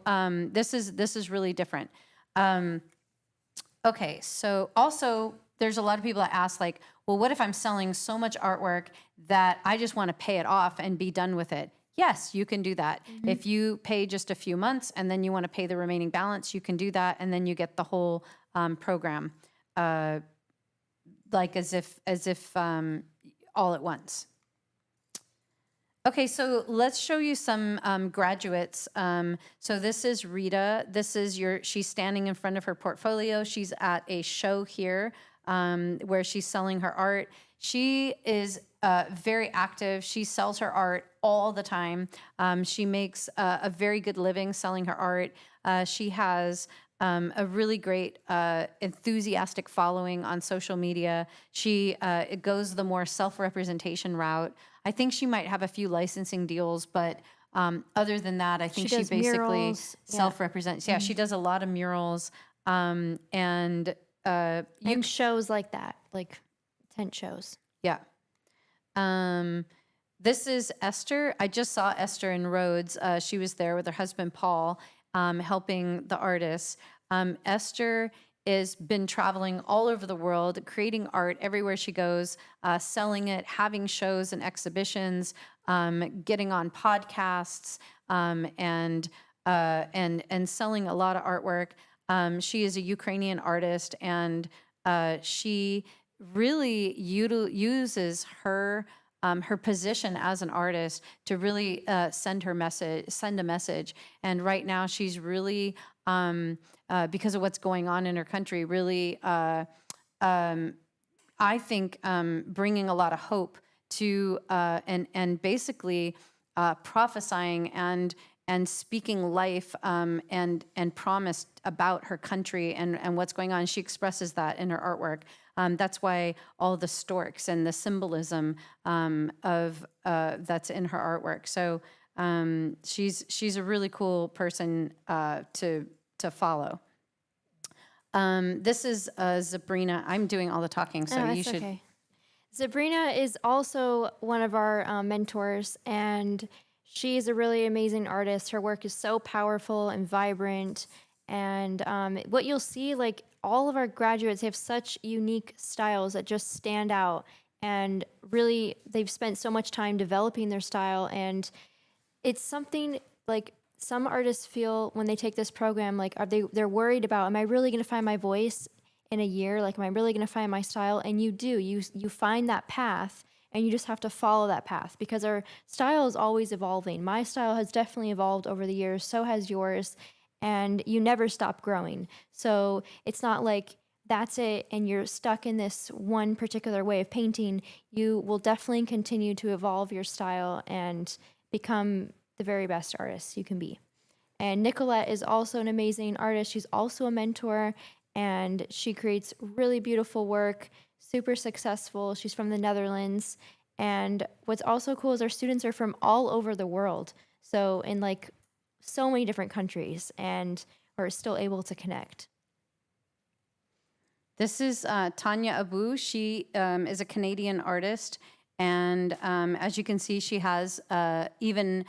S1: this is really different. Okay, so also there's a lot of people that ask like, well, what if I'm selling so much artwork that I just want to pay it off and be done with it? Yes, you can do that. Mm-hmm. If you pay just a few months and then you want to pay the remaining balance, you can do that, and then you get the whole program, like as if all at once. Okay, so let's show you some graduates. So this is Rita. This is she's standing in front of her portfolio. She's at a show here where she's selling her art. She is very active. She sells her art all the time. She makes a very good living selling her art. She has a really great enthusiastic following on social media. She it goes the more self-representation route. I think she might have a few licensing deals, but other than that, I think she basically
S2: murals,
S1: self-represents. Yeah, she does a lot of murals and
S2: shows like that, like tent shows.
S1: Yeah. This is Esther. I just saw Esther in Rhodes. She was there with her husband, Paul, helping the artists. Esther has been traveling all over the world, creating art everywhere she goes, selling it, having shows and exhibitions, getting on podcasts, and selling a lot of artwork. She is a Ukrainian artist, and she really uses her position as an artist to really send a message. And right now, she's really, because of what's going on in her country, really, I think, bringing a lot of hope to and basically prophesying and speaking life and promise about her country and what's going on. She expresses that in her artwork. That's why all the storks and the symbolism of that's in her artwork. So she's a really cool person to follow. This is Sabrina. I'm doing all the talking, so you should.
S2: Okay. Sabrina is also one of our mentors, and she's a really amazing artist. Her work is so powerful and vibrant. And what you'll see, like all of our graduates have such unique styles that just stand out. And really, they've spent so much time developing their style. And it's something like some artists feel when they take this program, like they're worried about, am I really going to find my voice in a year? Like, am I really going to find my style? And you do. You find that path. And you just have to follow that path because our style is always evolving. My style has definitely evolved over the years. So has yours. And you never stop growing. So it's not like that's it and you're stuck in this one particular way of painting. You will definitely continue to evolve your style and become the very best artist you can be. And Nicolette is also an amazing artist. She's also a mentor, and she creates really beautiful work, super successful. She's from the Netherlands. And what's also cool is our students are from all over the world. So in like so many different countries, and we're still able to connect.
S1: This is Tanya Abu. She is a Canadian artist, and as you can see, she has even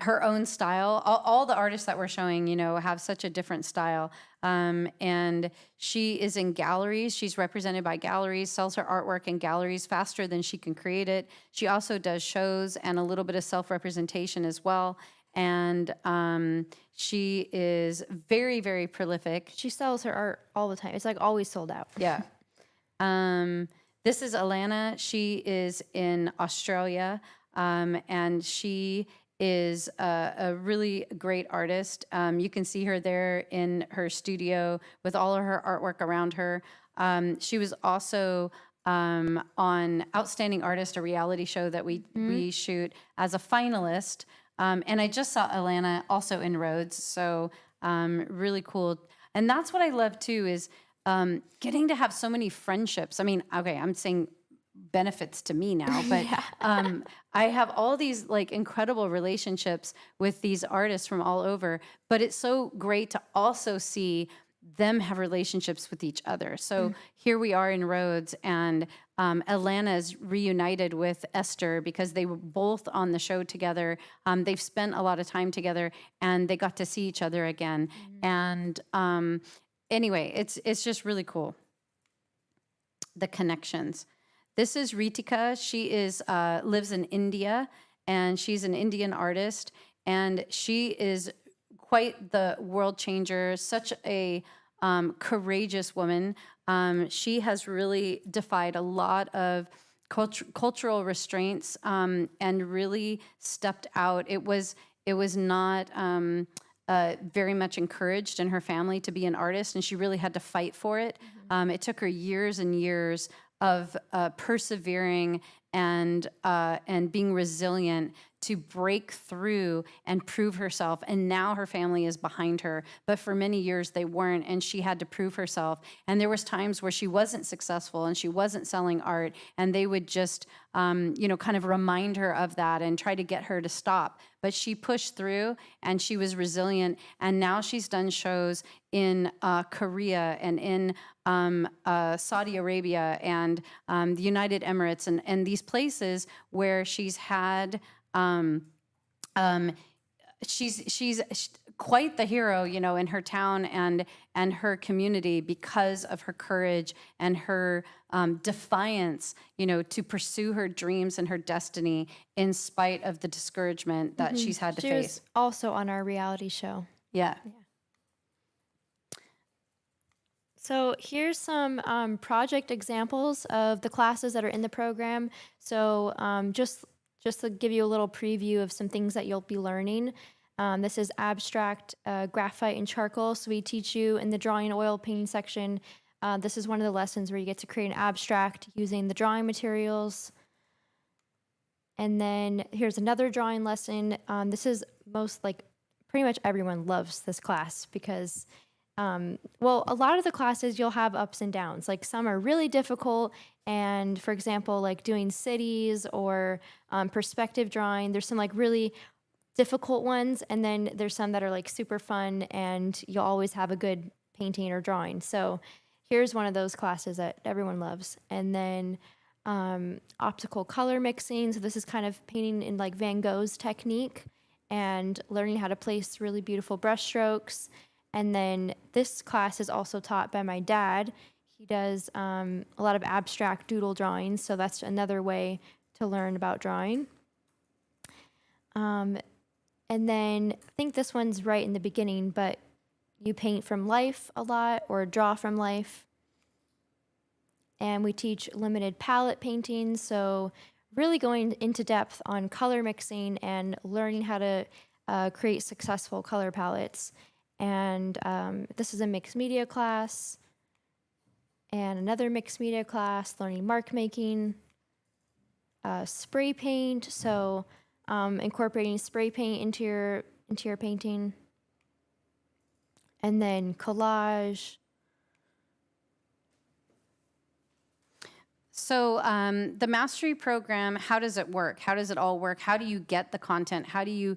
S1: her own style. All the artists that we're showing, have such a different style. And she is in galleries. She's represented by galleries, sells her artwork in galleries faster than she can create it. She also does shows and a little bit of self-representation as well. And she is very, very prolific.
S2: She sells her art all the time. It's like always sold out.
S1: Yeah. This is Alana. She is in Australia, and she is a really great artist. You can see her there in her studio with all of her artwork around her. She was also on Outstanding Artist, a reality show that we shoot, as a finalist. And I just saw Alana also in Rhodes, so really cool. And that's what I love too, is getting to have so many friendships. I mean, okay, I'm saying benefits to me now, but I have all these like incredible relationships with these artists from all over, but it's so great to also see them have relationships with each other. So here we are in Rhodes, and Alana's reunited with Esther because they were both on the show together. They've spent a lot of time together, and they got to see each other again. And anyway, it's just really cool, the connections. This is Ritika. She is lives in India, and she's an Indian artist, and she is quite the world changer, such a courageous woman. She has really defied a lot of cultural restraints and really stepped out. It was not very much encouraged in her family to be an artist, and she really had to fight for it. It took her years and years of persevering and being resilient to break through and prove herself. And now her family is behind her. But for many years they weren't, and she had to prove herself. And there was times where she wasn't successful and she wasn't selling art, and they would just, kind of remind her of that and try to get her to stop. But she pushed through, and she was resilient. And now she's done shows in Korea and in Saudi Arabia and the United Emirates and these places where she's had she's quite the hero, in her town and her community because of her courage and her defiance, to pursue her dreams and her destiny in spite of the discouragement that she's had to
S2: She
S1: face.
S2: was also on our reality show.
S1: Yeah.
S2: So here's some project examples of the classes that are in the program. So just to give you a little preview of some things that you'll be learning. This is abstract graphite and charcoal. So we teach you in the drawing and oil painting section. This is one of the lessons where you get to create an abstract using the drawing materials. And then here's another drawing lesson. This is pretty much everyone loves this class because a lot of the classes you'll have ups and downs. Like some are really difficult, and for example, like doing cities or perspective drawing, there's some like really difficult ones, and then there's some that are like super fun, and you'll always have a good painting or drawing. So here's one of those classes that everyone loves. And then optical color mixing. So this is kind of painting in like Van Gogh's technique and learning how to place really beautiful brush strokes. And then this class is also taught by my dad. He does a lot of abstract doodle drawings, so that's another way to learn about drawing. And then I think this one's right in the beginning, but you paint from life a lot or draw from life. And we teach limited palette painting, so really going into depth on color mixing and learning how to create successful color palettes. And this is a mixed media class, and another mixed media class, learning mark making, spray paint, so incorporating spray paint into your painting, and then collage.
S1: So the mastery program, how does it work? How does it all work? How do you get the content? How do you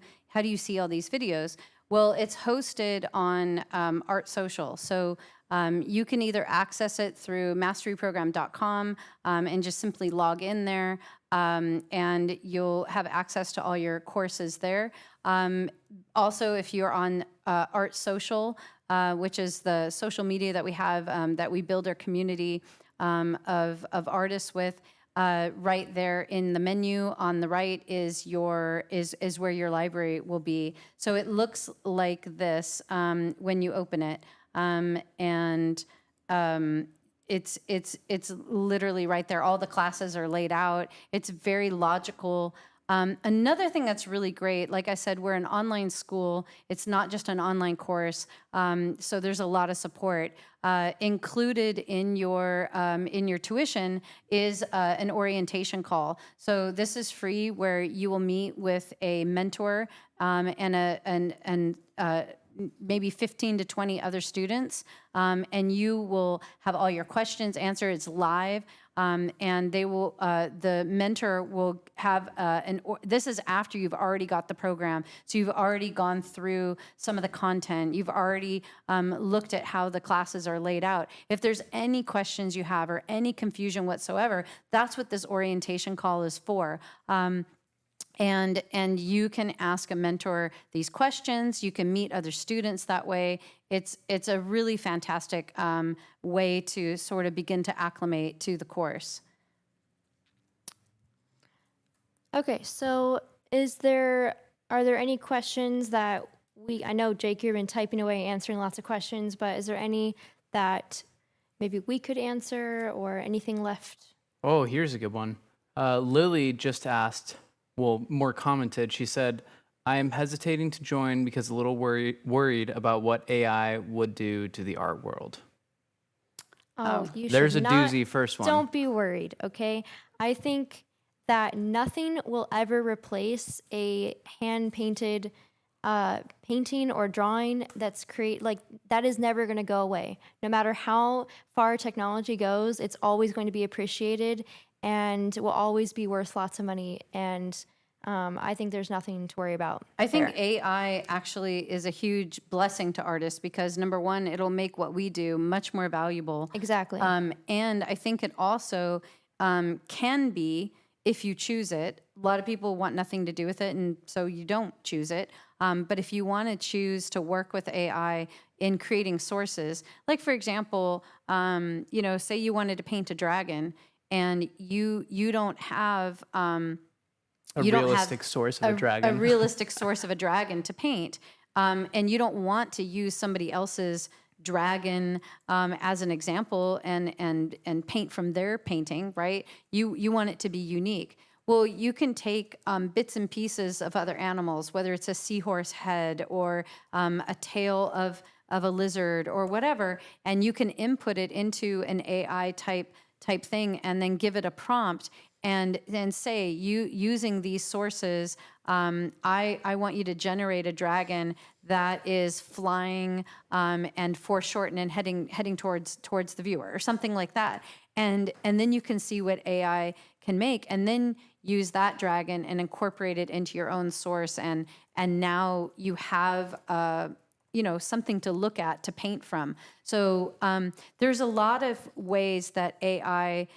S1: see all these videos? Well, it's hosted on Art Social. So You can either access it through masteryprogram.com and just simply log in there, and you'll have access to all your courses there. Also, if you're on Art Social, which is the social media that we have that we build our community of artists with, right there in the menu on the right is where your library will be. So it looks like this when you open it, and it's literally right there. All the classes are laid out. It's very logical. Another thing that's really great, like I said, we're an online school. It's not just an online course, so there's a lot of support. Included in your tuition is an orientation call. So this is free, where you will meet with a mentor and maybe 15 to 20 other students, and you will have all your questions answered. It's live, and they will. The mentor will have this is after you've already got the program, so you've already gone through some of the content. You've already looked at how the classes are laid out. If there's any questions you have or any confusion whatsoever, that's what this orientation call is for. And you can ask a mentor these questions. You can meet other students that way. It's a really fantastic way to sort of begin to acclimate to the course.
S2: Okay, so are there any questions that I know, Jake, you've been typing away, answering lots of questions, but is there any that maybe we could answer or anything left?
S3: Oh, here's a good one. Lily just asked, more commented. She said, I am hesitating to join because a little worried about what AI would do to the art world.
S2: Oh, you
S3: There's
S2: should
S3: a
S2: not,
S3: doozy first one.
S2: Don't be worried, okay? I think that nothing will ever replace a hand-painted painting or drawing that is never going to go away. No matter how far technology goes, it's always going to be appreciated and will always be worth lots of money. And I think there's nothing to worry about.
S1: I think AI actually is a huge blessing to artists because, number one, it'll make what we do much more valuable.
S2: Exactly.
S1: And I think it also can be, if you choose it. A lot of people want nothing to do with it, and so you don't choose it. But if you want to choose to work with AI in creating sources, like for example, say you wanted to paint a dragon, and you don't have
S3: a realistic source of a dragon.
S1: A realistic source of a dragon to paint, and you don't want to use somebody else's dragon as an example and paint from their painting, right? You want it to be unique. Well, you can take bits and pieces of other animals, whether it's a seahorse head or a tail of a lizard or whatever, and you can input it into an AI type thing and then give it a prompt and then say, using these sources, I want you to generate a dragon that is flying and foreshortened and heading towards the viewer or something like that. And then you can see what AI can make, and then use that dragon and incorporate it into your own source, and now you have something to look at, to paint from. So there's a lot of ways that AI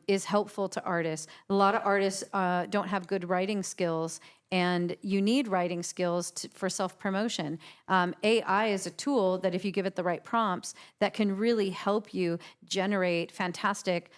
S1: is helpful to artists. A lot of artists don't have good writing skills, and you need writing skills for self-promotion. AI is a tool that, if you give it the right prompts, that can really help you generate fantastic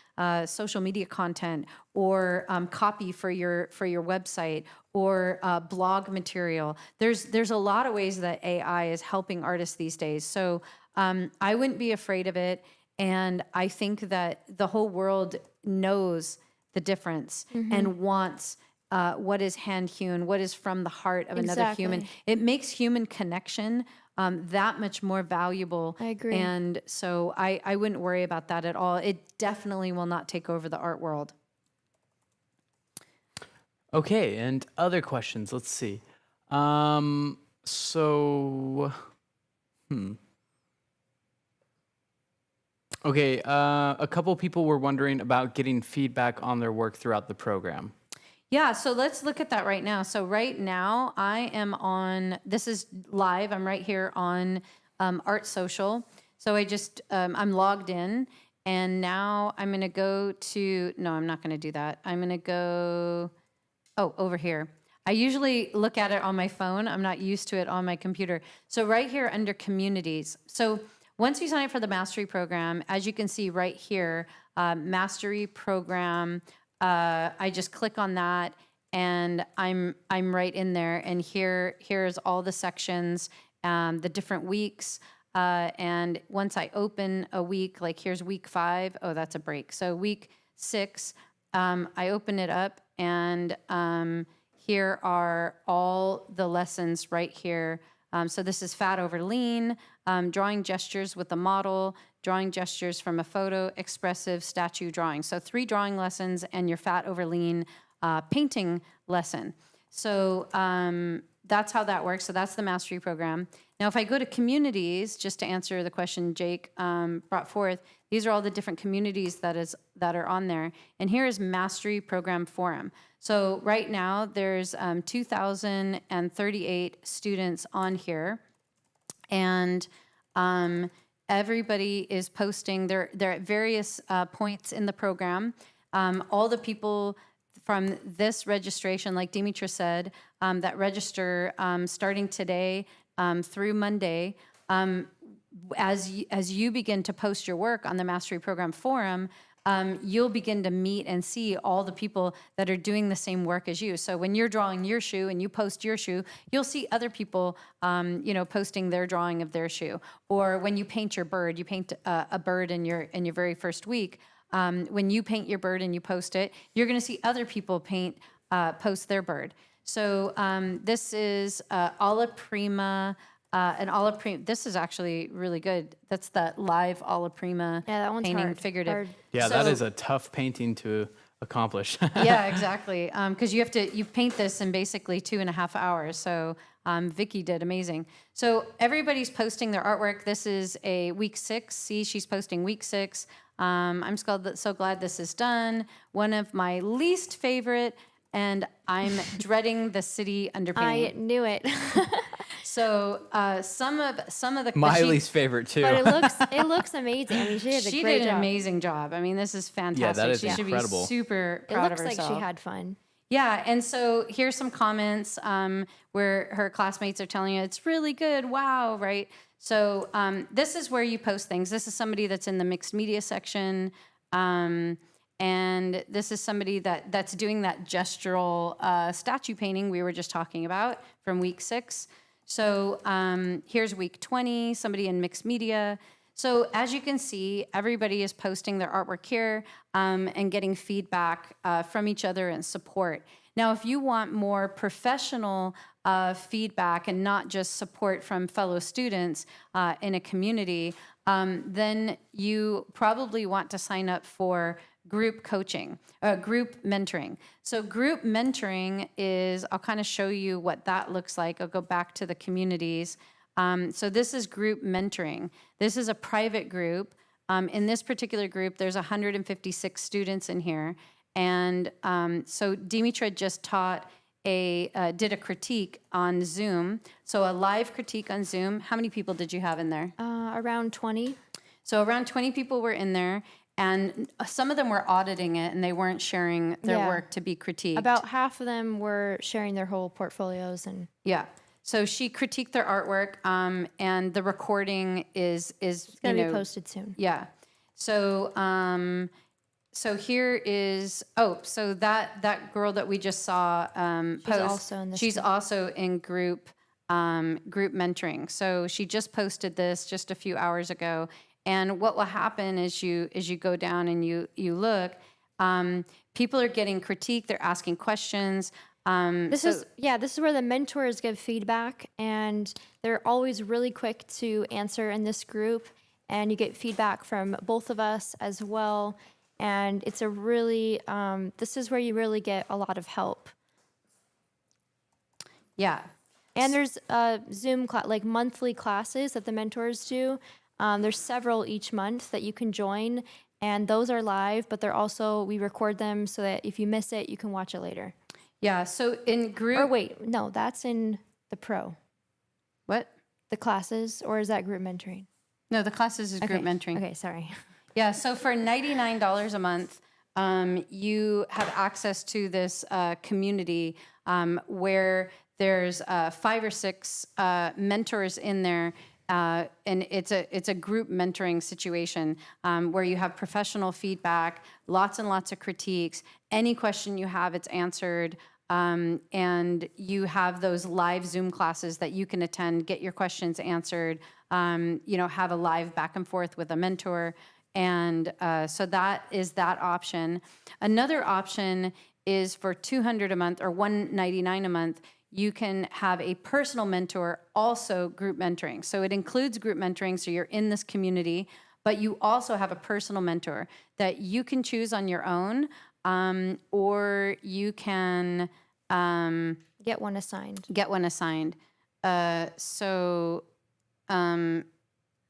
S1: social media content or copy for your website or blog material. There's a lot of ways that AI is helping artists these days. So I wouldn't be afraid of it. And I think that the whole world knows the difference and wants what is hand-hewn, what is from the heart of another human. It makes human connection that much more valuable.
S2: I agree.
S1: And so I wouldn't worry about that at all. It definitely will not take over the art world.
S3: Okay, and other questions. Let's see. Okay, a couple people were wondering about getting feedback on their work throughout the program.
S1: Yeah, so let's look at that right now. So right now I am on, this is live, I'm right here on Art Social. So I just, I'm logged in, and now I'm going to go to, no, I'm not going to do that. I'm going to go, over here. I usually look at it on my phone. I'm not used to it on my computer. So right here under communities. So once you sign up for the mastery program, as you can see right here, mastery program, I just click on that, and I'm right in there. And here's all the sections, the different weeks. And once I open a week, like here's week 5. Oh, that's a break. So week 6, I open it up, and here are all the lessons right here. So this is fat over lean, drawing gestures with a model, drawing gestures from a photo, expressive statue drawing. So 3 drawing lessons and your fat over lean painting lesson. So that's how that works. So that's the mastery program. Now, if I go to communities, just to answer the question Jake brought forth, these are all the different communities that are on there. And here is Mastery Program Forum. So right now, there's 2,038 students on here. And everybody is posting. They're at various points in the program. All the people from this registration, like Dimitra said, that register starting today through Monday, as you begin to post your work on the Mastery Program Forum, you'll begin to meet and see all the people that are doing the same work as you. So when you're drawing your shoe and you post your shoe, you'll see other people, posting their drawing of their shoe. Or when you paint your bird, you paint a bird in your very first week. When you paint your bird and you post it, you're going to see other people post their bird. So this is Alla Prima. And Alla Prima, this is actually really good. That's the live Alla Prima
S2: that one's
S1: painting
S2: hard.
S1: figurative.
S2: Hard.
S3: Yeah,
S1: So-
S3: that is a tough painting to accomplish.
S1: Yeah, exactly. Because you paint this in basically 2.5 hours. So Vicky did amazing. So everybody's posting their artwork. This is a week 6. See, she's posting week 6. I'm so glad this is done. One of my least favorite, and I'm dreading the city underpainting.
S2: I knew it.
S1: So some of the
S3: My
S1: she-
S3: least favorite too.
S2: But it looks amazing. I mean, she did a
S1: she
S2: great
S1: did an
S2: job.
S1: amazing job. I mean, this is fantastic.
S3: that is
S1: she should
S3: incredible.
S1: be super
S2: It
S1: proud
S2: looks
S1: of
S2: like
S1: herself.
S2: she had fun.
S1: Yeah, and so here's some comments where her classmates are telling you it's really good. Wow, right? So this is where you post things. This is somebody that's in the mixed media section, and this is somebody that's doing that gestural statue painting we were just talking about from week 6. So here's week 20, somebody in mixed media. So as you can see, everybody is posting their artwork here and getting feedback from each other and support. Now, if you want more professional feedback and not just support from fellow students in a community, then you probably want to sign up for group coaching, group mentoring. So group mentoring is, I'll kind of show you what that looks like. I'll go back to the communities. So this is group mentoring. This is a private group. In this particular group, there's 156 students in here. And so Dimitra just did a critique on Zoom. So a live critique on Zoom. How many people did you have in there?
S2: Around 20.
S1: So around 20 people were in there. And some of them were auditing it, and they weren't sharing their work to be critiqued.
S2: About half of them were sharing their whole portfolios and.
S1: Yeah. So she critiqued their artwork, and the recording is
S2: Gonna be posted soon.
S1: Yeah. So so here is so that girl that we just saw post.
S2: also in this
S1: she's
S2: group.
S1: also in group mentoring. So she just posted this just a few hours ago. And what will happen is you go down and you look, people are getting critiqued. They're asking questions.
S2: This is where the mentors give feedback, and they're always really quick to answer in this group, and you get feedback from both of us as well. And it's a really, this is where you really get a lot of help.
S1: Yeah.
S2: And there's Zoom like monthly classes that the mentors do. There's several each month that you can join, and those are live, but we record them so that if you miss it, you can watch it later.
S1: Yeah. So in group.
S2: Or wait, no, that's in the pro.
S1: What?
S2: The classes, or is that group mentoring?
S1: No, the classes is group mentoring.
S2: Okay, sorry.
S1: Yeah, so for $99 a month, you have access to this community where there's 5 or 6 mentors in there, and it's a group mentoring situation where you have professional feedback, lots and lots of critiques. Any question you have, it's answered. And you have those live Zoom classes that you can attend, get your questions answered, have a live back and forth with a mentor. And so that is that option. Another option is for $200 a month or $199 a month. You can have a personal mentor, also group mentoring. So it includes group mentoring, so you're in this community, but you also have a personal mentor that you can choose on your own, or you can
S2: Get one assigned.
S1: get one assigned.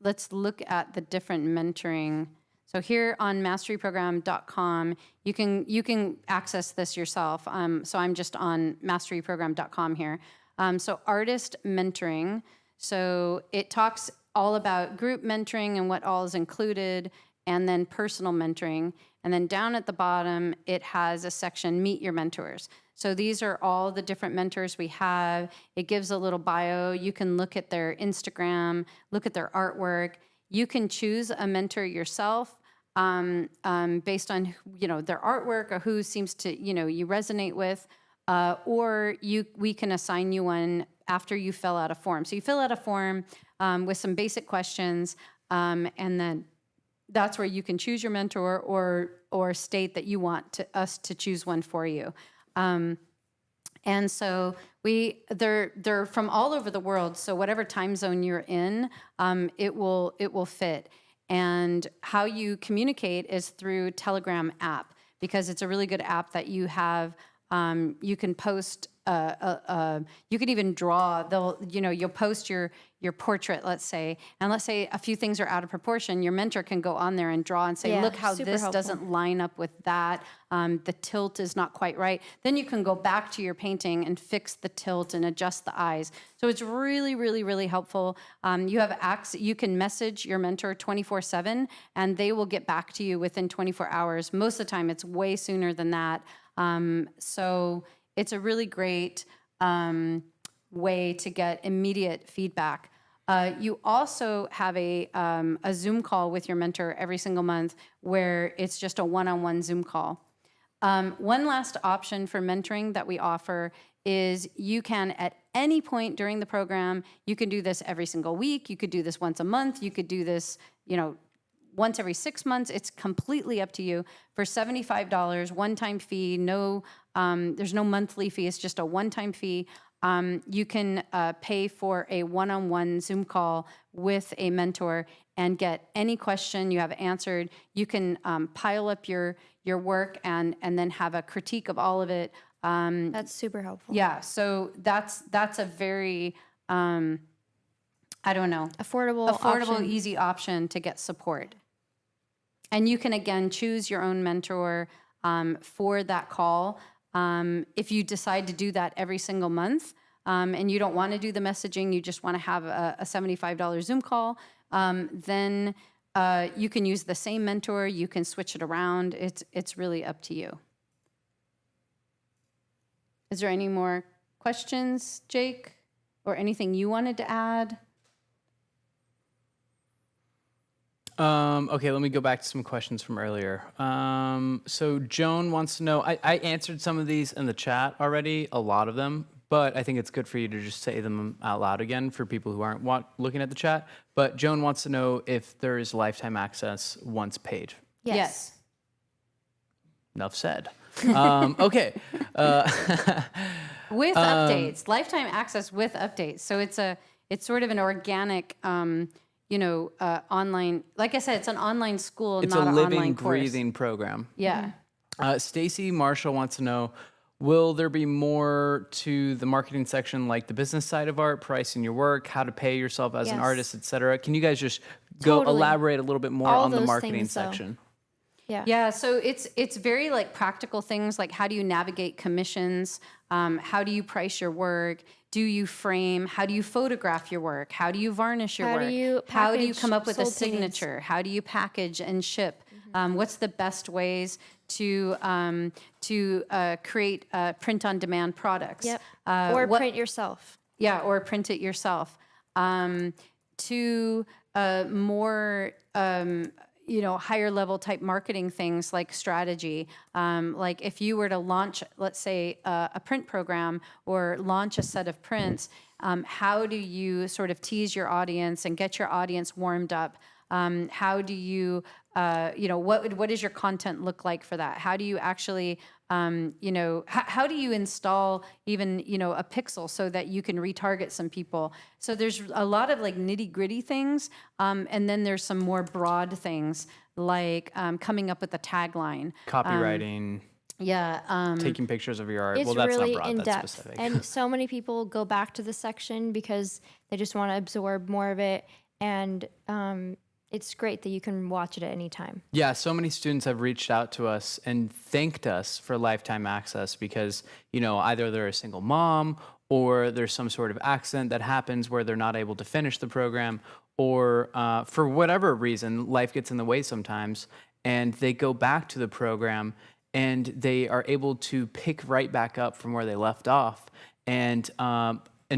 S1: Let's look at the different mentoring. So here on masteryprogram.com, you can access this yourself. So I'm just on masteryprogram.com here. So artist mentoring. So it talks all about group mentoring and what all is included, and then personal mentoring. And then down at the bottom, it has a section, Meet Your Mentors. So these are all the different mentors we have. It gives a little bio. You can look at their Instagram, look at their artwork. You can choose a mentor yourself based on their artwork or who seems to you resonate with, or we can assign you one after you fill out a form. So you fill out a form with some basic questions, and then that's where you can choose your mentor or state that you want us to choose one for you. And so they're from all over the world. So whatever time zone you're in, it will fit. And how you communicate is through Telegram app, because it's a really good app that you have. You can post. You can even draw. You'll post your portrait, let's say, and let's say a few things are out of proportion. Your mentor can go on there and draw and say, look how this helpful. Doesn't line up with that. The tilt is not quite right. Then you can go back to your painting and fix the tilt and adjust the eyes. So it's really, really, really helpful. You have access. You can message your mentor 24/7, and they will get back to you within 24 hours. Most of the time, it's way sooner than that. So it's a really great way to get immediate feedback. You also have a Zoom call with your mentor every single month where it's just a one-on-one Zoom call. One last option for mentoring that we offer is you can, at any point during the program, you can do this every single week. You could do this once a month. You could do this, once every 6 months. It's completely up to you. For $75, one-time fee, there's no monthly fee. It's just a one-time fee. You can pay for a one-on-one Zoom call with a mentor and get any question you have answered. You can pile up your work and then have a critique of all of it.
S2: That's super helpful.
S1: Yeah, so that's a very affordable, option. Easy option to get support. And you can, again, choose your own mentor for that call. If you decide to do that every single month and you don't want to do the messaging, you just want to have a $75 Zoom call, then you can use the same mentor. You can switch it around. It's really up to you. Is there any more questions, Jake, or anything you wanted to add?
S3: Okay, let me go back to some questions from earlier. So Joan wants to know, I answered some of these in the chat already, a lot of them, but I think it's good for you to just say them out loud again for people who aren't looking at the chat. But Joan wants to know if there is lifetime access once paid.
S1: Yes.
S3: Enough said. Okay.
S1: With updates, lifetime access with updates. So it's sort of an organic, online. Like I said, it's an online school,
S3: it's
S1: not
S3: a
S1: an
S3: living,
S1: online course.
S3: breathing program.
S1: Yeah.
S3: Stacy Marshall wants to know, will there be more to the marketing section, like the business side of art, pricing your work, how to pay yourself as an artist, etc.? Can you guys just go elaborate a little bit more on the marketing section?
S2: Yeah.
S1: Yeah, so it's very like practical things like how do you navigate commissions? How do you price your work? Do you frame? How do you photograph your work? How do you varnish your
S2: How
S1: work?
S2: do you
S1: How do you
S2: package
S1: come up with a
S2: sold paintings?
S1: signature? How do you package and ship? What's the best ways to create print-on-demand products?
S2: Yep. Or print yourself.
S1: Yeah, or print it yourself. To more, higher level type marketing things like strategy. Like if you were to launch, let's say, a print program or launch a set of prints, how do you sort of tease your audience and get your audience warmed up? How do you, what does your content look like for that? How do you actually, how do you install even, a pixel so that you can retarget some people? So there's a lot of like nitty gritty things. And then there's some more broad things like coming up with a tagline.
S3: Copywriting, taking pictures of your art.
S2: It's
S3: Well, that's
S2: really
S3: not broad,
S2: in
S3: that's
S2: depth.
S3: specific.
S2: And so many people go back to the section because they just want to absorb more of it. And it's great that you can watch it at any time.
S3: Yeah, so many students have reached out to us and thanked us for lifetime access because, either they're a single mom or there's some sort of accident that happens where they're not able to finish the program, or for whatever reason, life gets in the way sometimes, and they go back to the program and they are able to pick right back up from where they left off and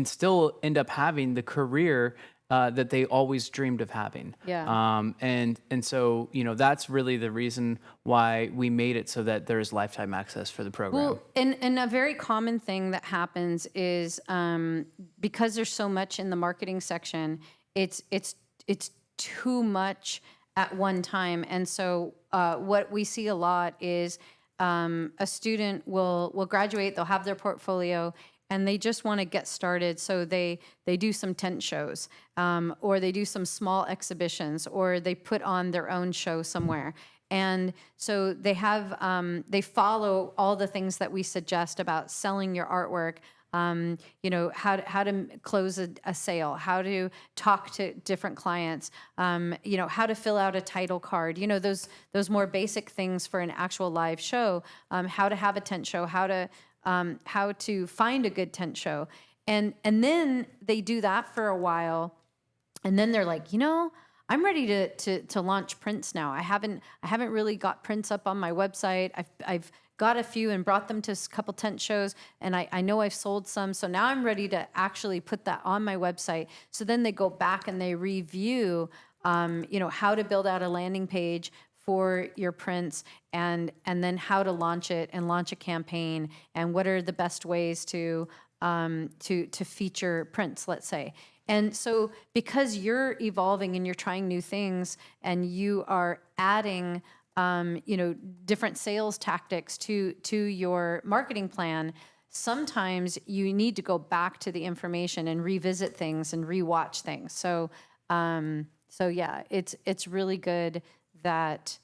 S3: still end up having the career that they always dreamed of having.
S1: Yeah.
S3: And so, that's really the reason why we made it so that there's lifetime access for the program.
S1: Well, and a very common thing that happens is because there's so much in the marketing section, it's too much at one time. And so what we see a lot is a student will graduate, they'll have their portfolio, and they just want to get started. So they do some tent shows, or they do some small exhibitions, or they put on their own show somewhere. And so they have, they follow all the things that we suggest about selling your artwork. How to close a sale, how to talk to different clients, how to fill out a title card, those more basic things for an actual live show, how to have a tent show, how to find a good tent show. And then they do that for a while. And then they're like, I'm ready to launch prints now. I haven't really got prints up on my website. I've got a few and brought them to a couple tent shows, and I know I've sold some. So now I'm ready to actually put that on my website. So then they go back and they review, how to build out a landing page for your prints, and then how to launch it and launch a campaign, and what are the best ways to feature prints, let's say. And so because you're evolving and you're trying new things and you are adding different sales tactics to your marketing plan, sometimes you need to go back to the information and revisit things and rewatch things. So yeah, it's really good that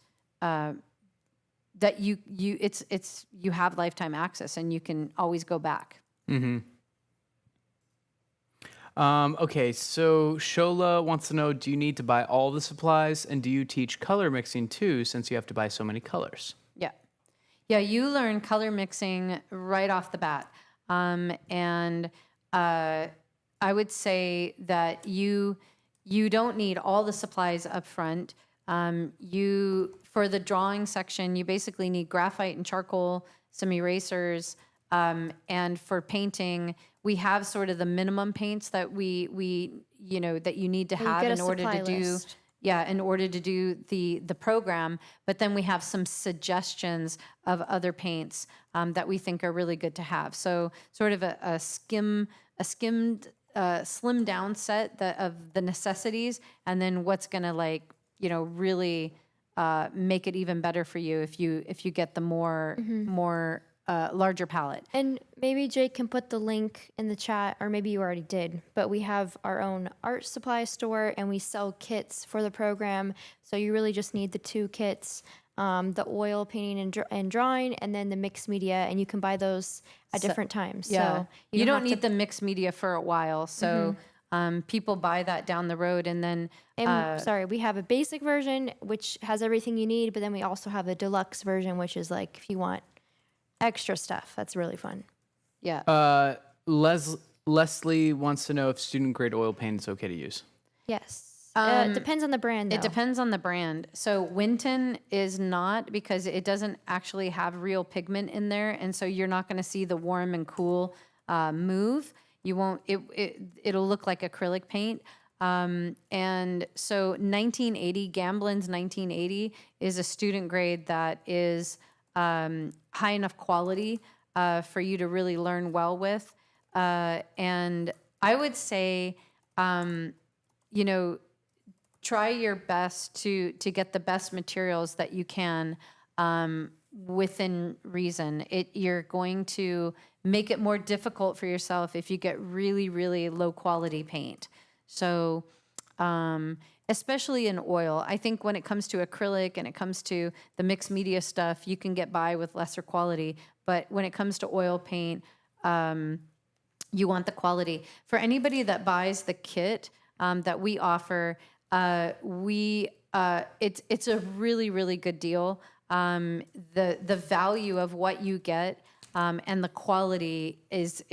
S1: you have lifetime access and you can always go back.
S3: Mm-hmm. Okay, so Shola wants to know, do you need to buy all the supplies, and do you teach color mixing too, since you have to buy so many colors?
S1: Yeah, you learn color mixing right off the bat. And I would say that you don't need all the supplies up front. For the drawing section, you basically need graphite and charcoal, some erasers, and for painting, we have sort of the minimum paints that we that you need to have in order to do in order to do the program. But then we have some suggestions of other paints that we think are really good to have. So sort of a skimmed slim down set of the necessities, and then what's gonna really make it even better for you if you get the more larger palette.
S2: And maybe Jake can put the link in the chat, or maybe you already did, but we have our own art supply store and we sell kits for the program. So you really just need the 2 kits, the oil painting and drawing, and then the mixed media, and you can buy those at different times.
S1: Yeah.
S2: So
S1: you don't need the mixed media for a while. So People buy that down the road, and then
S2: And sorry, we have a basic version which has everything you need, but then we also have a deluxe version, which is like if you want extra stuff. That's really fun.
S1: yeah.
S3: Leslie wants to know if student grade oil paint is okay to use.
S2: Yes. It depends on the brand, though.
S1: It depends on the brand. So Winton is not, because it doesn't actually have real pigment in there, and so you're not going to see the warm and cool move. You won't. It'll look like acrylic paint. And so 1980, Gamblin's 1980 is a student grade that is high enough quality for you to really learn well with. And I would say, you know, try your best to get the best materials that you can within reason. You're going to make it more difficult for yourself if you get really, really low quality paint. So especially in oil, I think when it comes to acrylic and it comes to the mixed media stuff, you can get by with lesser quality. But when it comes to oil paint, you want the quality. For anybody that buys the kit that we offer, it's a really, really good deal. The value of what you get and the quality is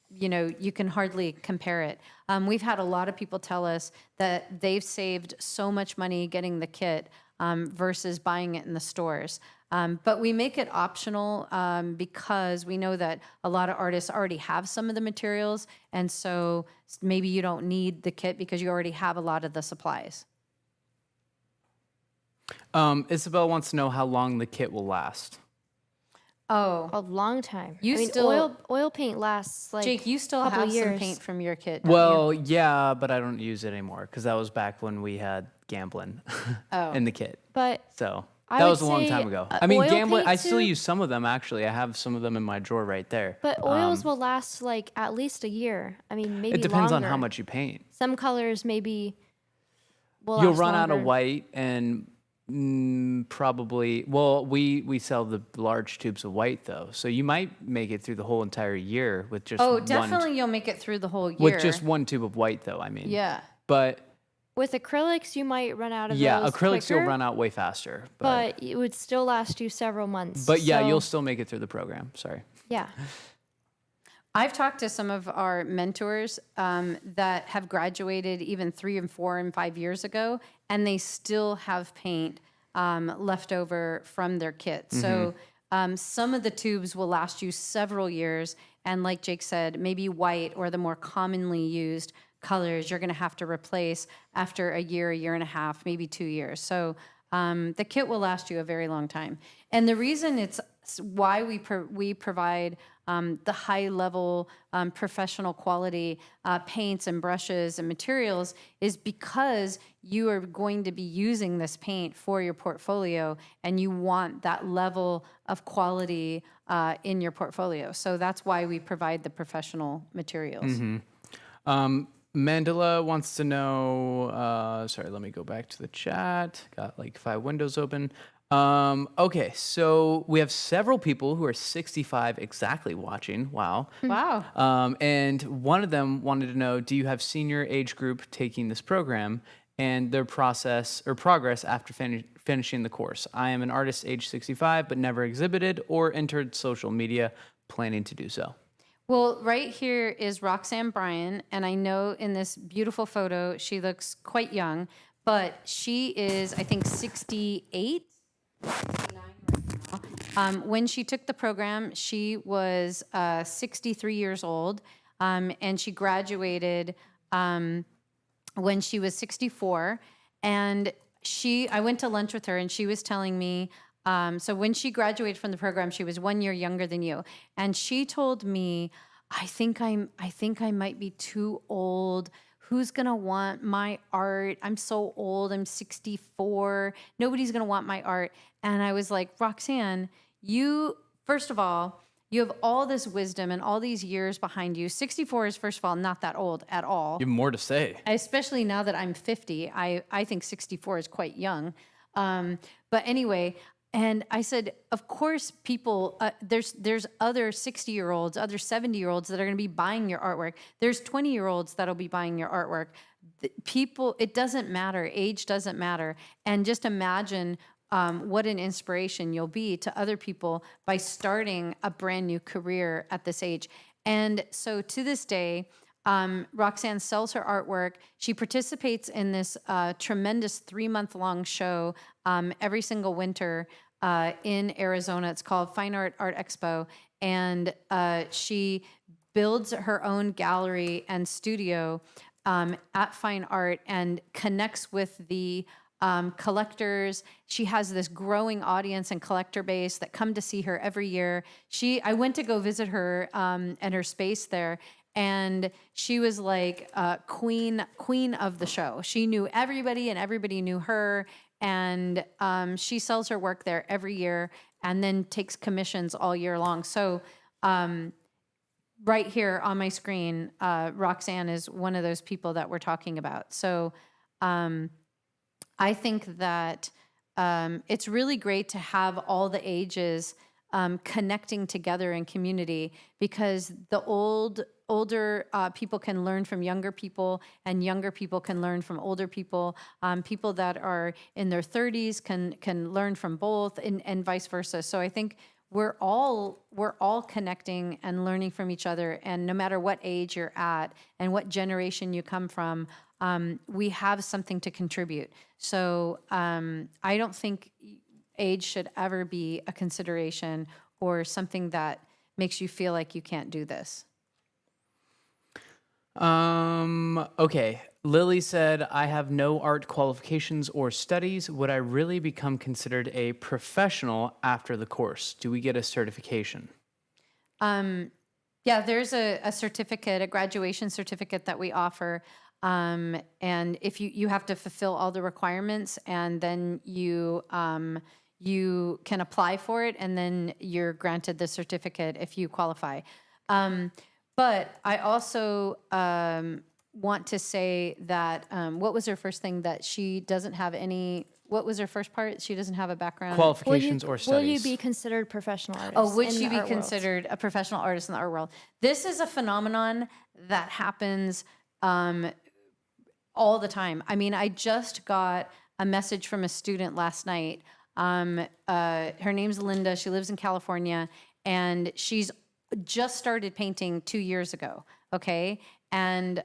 S1: you can hardly compare it. We've had a lot of people tell us that they've saved so much money getting the kit versus buying it in the stores. But we make it optional because we know that a lot of artists already have some of the materials, and so maybe you don't need the kit because you already have a lot of the supplies.
S3: Isabel wants to know how long the kit will last.
S1: Oh,
S2: A long time.
S1: You
S2: I mean,
S1: still-
S2: oil paint lasts like
S1: Jake, you still
S2: couple
S1: have some
S2: years.
S1: paint from your kit, don't
S3: Well, yeah, but I don't use it anymore because that was back when we had Gamblin
S1: Oh.
S3: in the kit.
S2: But
S3: So
S2: I
S3: that
S2: would
S3: was a long
S2: say,
S3: time ago.
S2: uh,
S3: I mean,
S2: oil
S3: Gamblin,
S2: paint
S3: I still
S2: too-
S3: use some of them, actually. I have some of them in my drawer right there.
S2: but oils will last like at least a year. I mean, maybe
S3: It depends on
S2: longer.
S3: how much you paint.
S2: Some colors maybe will
S3: You'll
S2: last
S3: run out of
S2: longer.
S3: white and probably, well, we sell the large tubes of white though. So you might make it through the whole entire year with just
S1: you? Oh,
S3: one,
S1: definitely you'll make it through the whole year.
S3: with just one tube of white though, I mean.
S1: Yeah.
S3: But
S2: With acrylics, you might run out of
S3: yeah,
S2: those
S3: acrylics
S2: quicker,
S3: you'll run out way faster.
S2: but it would still last you several months.
S3: But yeah,
S2: So,
S3: you'll still make it through the program. Sorry.
S2: Yeah.
S1: I've talked to some of our mentors that have graduated even 3 and 4 and 5 years ago, and they still have paint left over from their kit. So some of the tubes will last you several years, and like Jake said, maybe white or the more commonly used colors you're going to have to replace after a year and a half, maybe 2 years. So the kit will last you a very long time. And the reason it's why we provide the high level professional quality paints and brushes and materials is because you are going to be using this paint for your portfolio, and you want that level of quality in your portfolio. So that's why we provide the professional materials.
S3: Mandela wants to know, sorry, let me go back to the chat. Got like 5 windows open. Okay, so we have several people who are 65 exactly watching. Wow.
S1: Wow.
S3: And one of them wanted to know, do you have senior age group taking this program and their process or progress after finishing the course? I am an artist age 65, but never exhibited or entered social media, planning to do so.
S1: Well, right here is Roxanne Bryan, and I know in this beautiful photo she looks quite young, but she is, I think, 68. 69 right now. When she took the program, she was 63 years old, and she graduated when she was 64. And I went to lunch with her, and she was telling me, so when she graduated from the program, she was 1 year younger than you, and she told me, I think I might be too old. Who's going to want my art? I'm so old. I'm 64. Nobody's going to want my art. And I was like, Roxanne, first of all, you have all this wisdom and all these years behind you. 64 is, first of all, not that old at all.
S3: You have more to say.
S1: Especially now that I'm 50. I think 64 is quite young. But anyway, And I said, of course, people, there's other 60-year-olds, other 70-year-olds that are going to be buying your artwork. There's 20-year-olds that'll be buying your artwork. People, it doesn't matter. Age doesn't matter. And just imagine what an inspiration you'll be to other people by starting a brand new career at this age. And so to this day, Roxanne sells her artwork. She participates in this tremendous 3-month-long show every single winter in Arizona. It's called Fine Art Expo. And she builds her own gallery and studio at Fine Art and connects with the collectors. She has this growing audience and collector base that come to see her every year. I went to go visit her and her space there, and she was like queen of the show. She knew everybody, and everybody knew her. And she sells her work there every year, and then takes commissions all year long. So right here on my screen, Roxanne is one of those people that we're talking about. So I think that it's really great to have all the ages connecting together in community, because the older people can learn from younger people, and younger people can learn from older people. People that are in their 30s can learn from both, and vice versa. So I think we're all connecting and learning from each other, and no matter what age you're at and what generation you come from, we have something to contribute. So I don't think age should ever be a consideration or something that makes you feel like you can't do this.
S3: Okay. Lily said, I have no art qualifications or studies. Would I really become considered a professional after the course? Do we get a certification?
S1: Yeah, there's a certificate, a graduation certificate that we offer. And if you have to fulfill all the requirements, and then you can apply for it, and then you're granted the certificate if you qualify. But I also want to say that what was her first thing, that she doesn't have any? What was her first part? She doesn't have a background.
S3: Qualifications or studies?
S2: Will you be considered professional artist?
S1: Oh, would
S2: in
S1: she
S2: the
S1: be
S2: art world?
S1: considered a professional artist in the art world? This is a phenomenon that happens all the time. I mean, I just got a message from a student last night. Her name's Linda. She lives in California, and she's just started painting 2 years ago. Okay, and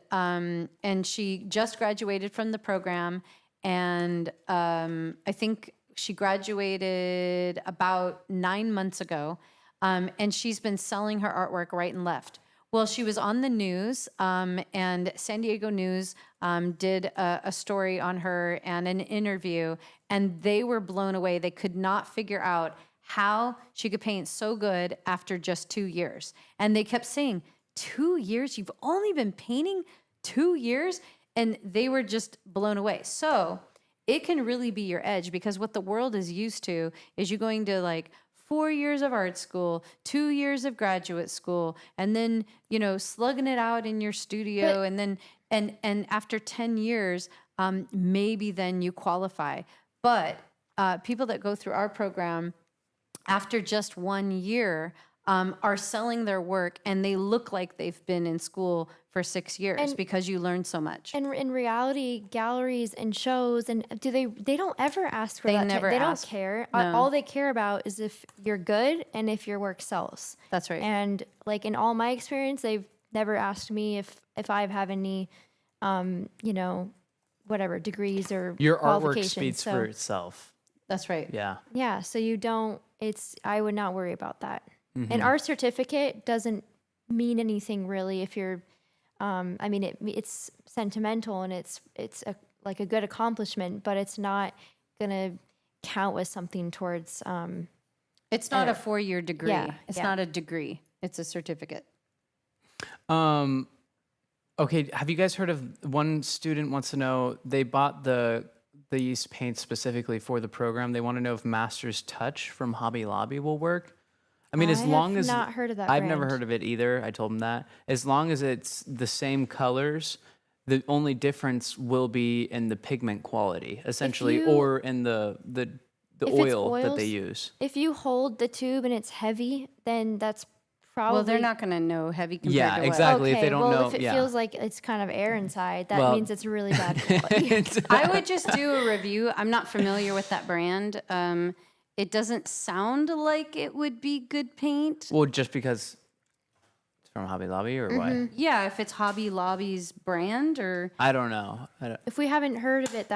S1: she just graduated from the program, and I think she graduated about 9 months ago, and she's been selling her artwork right and left. Well, she was on the news, and San Diego News did a story on her and an interview, and they were blown away. They could not figure out how she could paint so good after just 2 years. And they kept saying, 2 years? You've only been painting 2 years? And they were just blown away. So it can really be your edge, because what the world is used to is you going to like 4 years of art school, 2 years of graduate school, and then, slugging it out in your studio. And then, and after 10 years, maybe then you qualify. But people that go through our program after just 1 year are selling their work, and they look like they've been in school for 6 years, because you learn so much.
S2: And in reality, galleries and shows, and they don't ever ask for
S1: They
S2: that.
S1: never
S2: They
S1: ask.
S2: don't care.
S1: No.
S2: All they care about is if you're good and if your work sells.
S1: That's right.
S2: And like in all my experience, they've never asked me if I have any, whatever degrees or
S3: Your artwork
S2: qualifications.
S3: speaks for itself.
S1: That's right.
S3: Yeah.
S2: Yeah, so you don't. I would not worry about that.
S3: Mm-hmm.
S2: An art certificate doesn't mean anything really if you're. It's sentimental, and it's like a good accomplishment, but it's not gonna count as something towards.
S1: It's not a 4-year degree.
S2: Yeah,
S1: It's
S2: yeah.
S1: not a degree. It's a certificate.
S3: Okay, have you guys heard of, one student wants to know, they bought these paints specifically for the program. They want to know if Master's Touch from Hobby Lobby will work. I mean, as long as
S2: not heard of that
S3: I've never
S2: brand.
S3: heard of it either. I told him that. As long as it's the same colors, the only difference will be in the pigment quality, essentially,
S2: you-
S3: or in the the
S2: If it's
S3: oil that they
S2: oils,
S3: use.
S2: If you hold the tube and it's heavy, then that's probably.
S1: Well, they're not going to know heavy compared
S3: Yeah,
S1: to what.
S3: exactly. If they don't
S2: well,
S3: know,
S2: if it
S3: yeah.
S2: feels like it's kind of air inside, that
S3: Well-
S2: means it's really bad quality.
S1: I would just do a review. I'm not familiar with that brand. It doesn't sound like it would be good paint.
S3: Well, just because it's from Hobby Lobby or what?
S1: Yeah, if it's Hobby Lobby's brand or
S3: I don't know.
S2: If we haven't heard of it,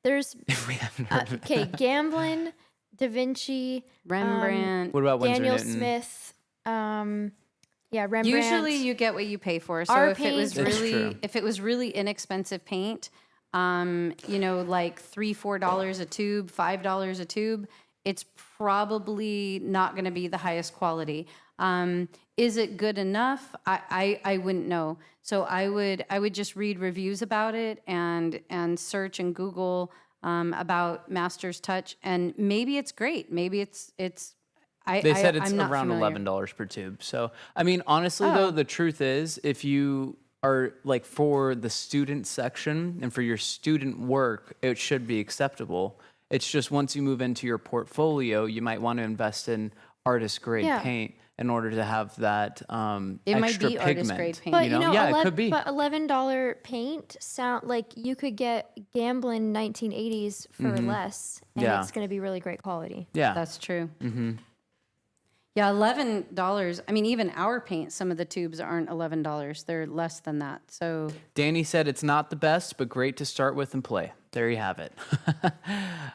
S2: there's
S3: We haven't heard of it.
S2: okay, Gamblin, Da Vinci,
S1: Rembrandt.
S3: What about Winsor
S2: Daniel
S3: Newton?
S2: Smith, Rembrandt.
S1: Usually you get what you pay for. So
S2: Our
S1: if it was
S2: paint-
S3: It's true.
S1: really inexpensive paint, like $3-4 a tube, $5 a tube, it's probably not going to be the highest quality. Is it good enough? I wouldn't know. So I would just read reviews about it and search and Google about Master's Touch, and maybe it's great. Maybe it's.
S3: They said it's
S1: I'm not
S3: around
S1: familiar.
S3: $11 per tube. So, I mean, honestly, though, the truth is, if you are like for the student section and for your student work, it should be acceptable. It's just once you move into your portfolio, you might want to invest in artist grade
S2: Yeah.
S3: paint in order to have that
S1: It might
S3: extra
S1: be
S3: pigment.
S1: artist grade paint.
S2: But
S3: You know? Yeah, it could be.
S2: But $11 paint sound like you could get Gamblin 1980s for less, and
S3: Yeah.
S2: it's going to be really great quality.
S3: Yeah.
S1: That's true. Mm-hmm. Yeah, $11. I mean, even our paint, some of the tubes aren't $11. They're less than that. So
S3: Danny said it's not the best, but great to start with and play. There you have it.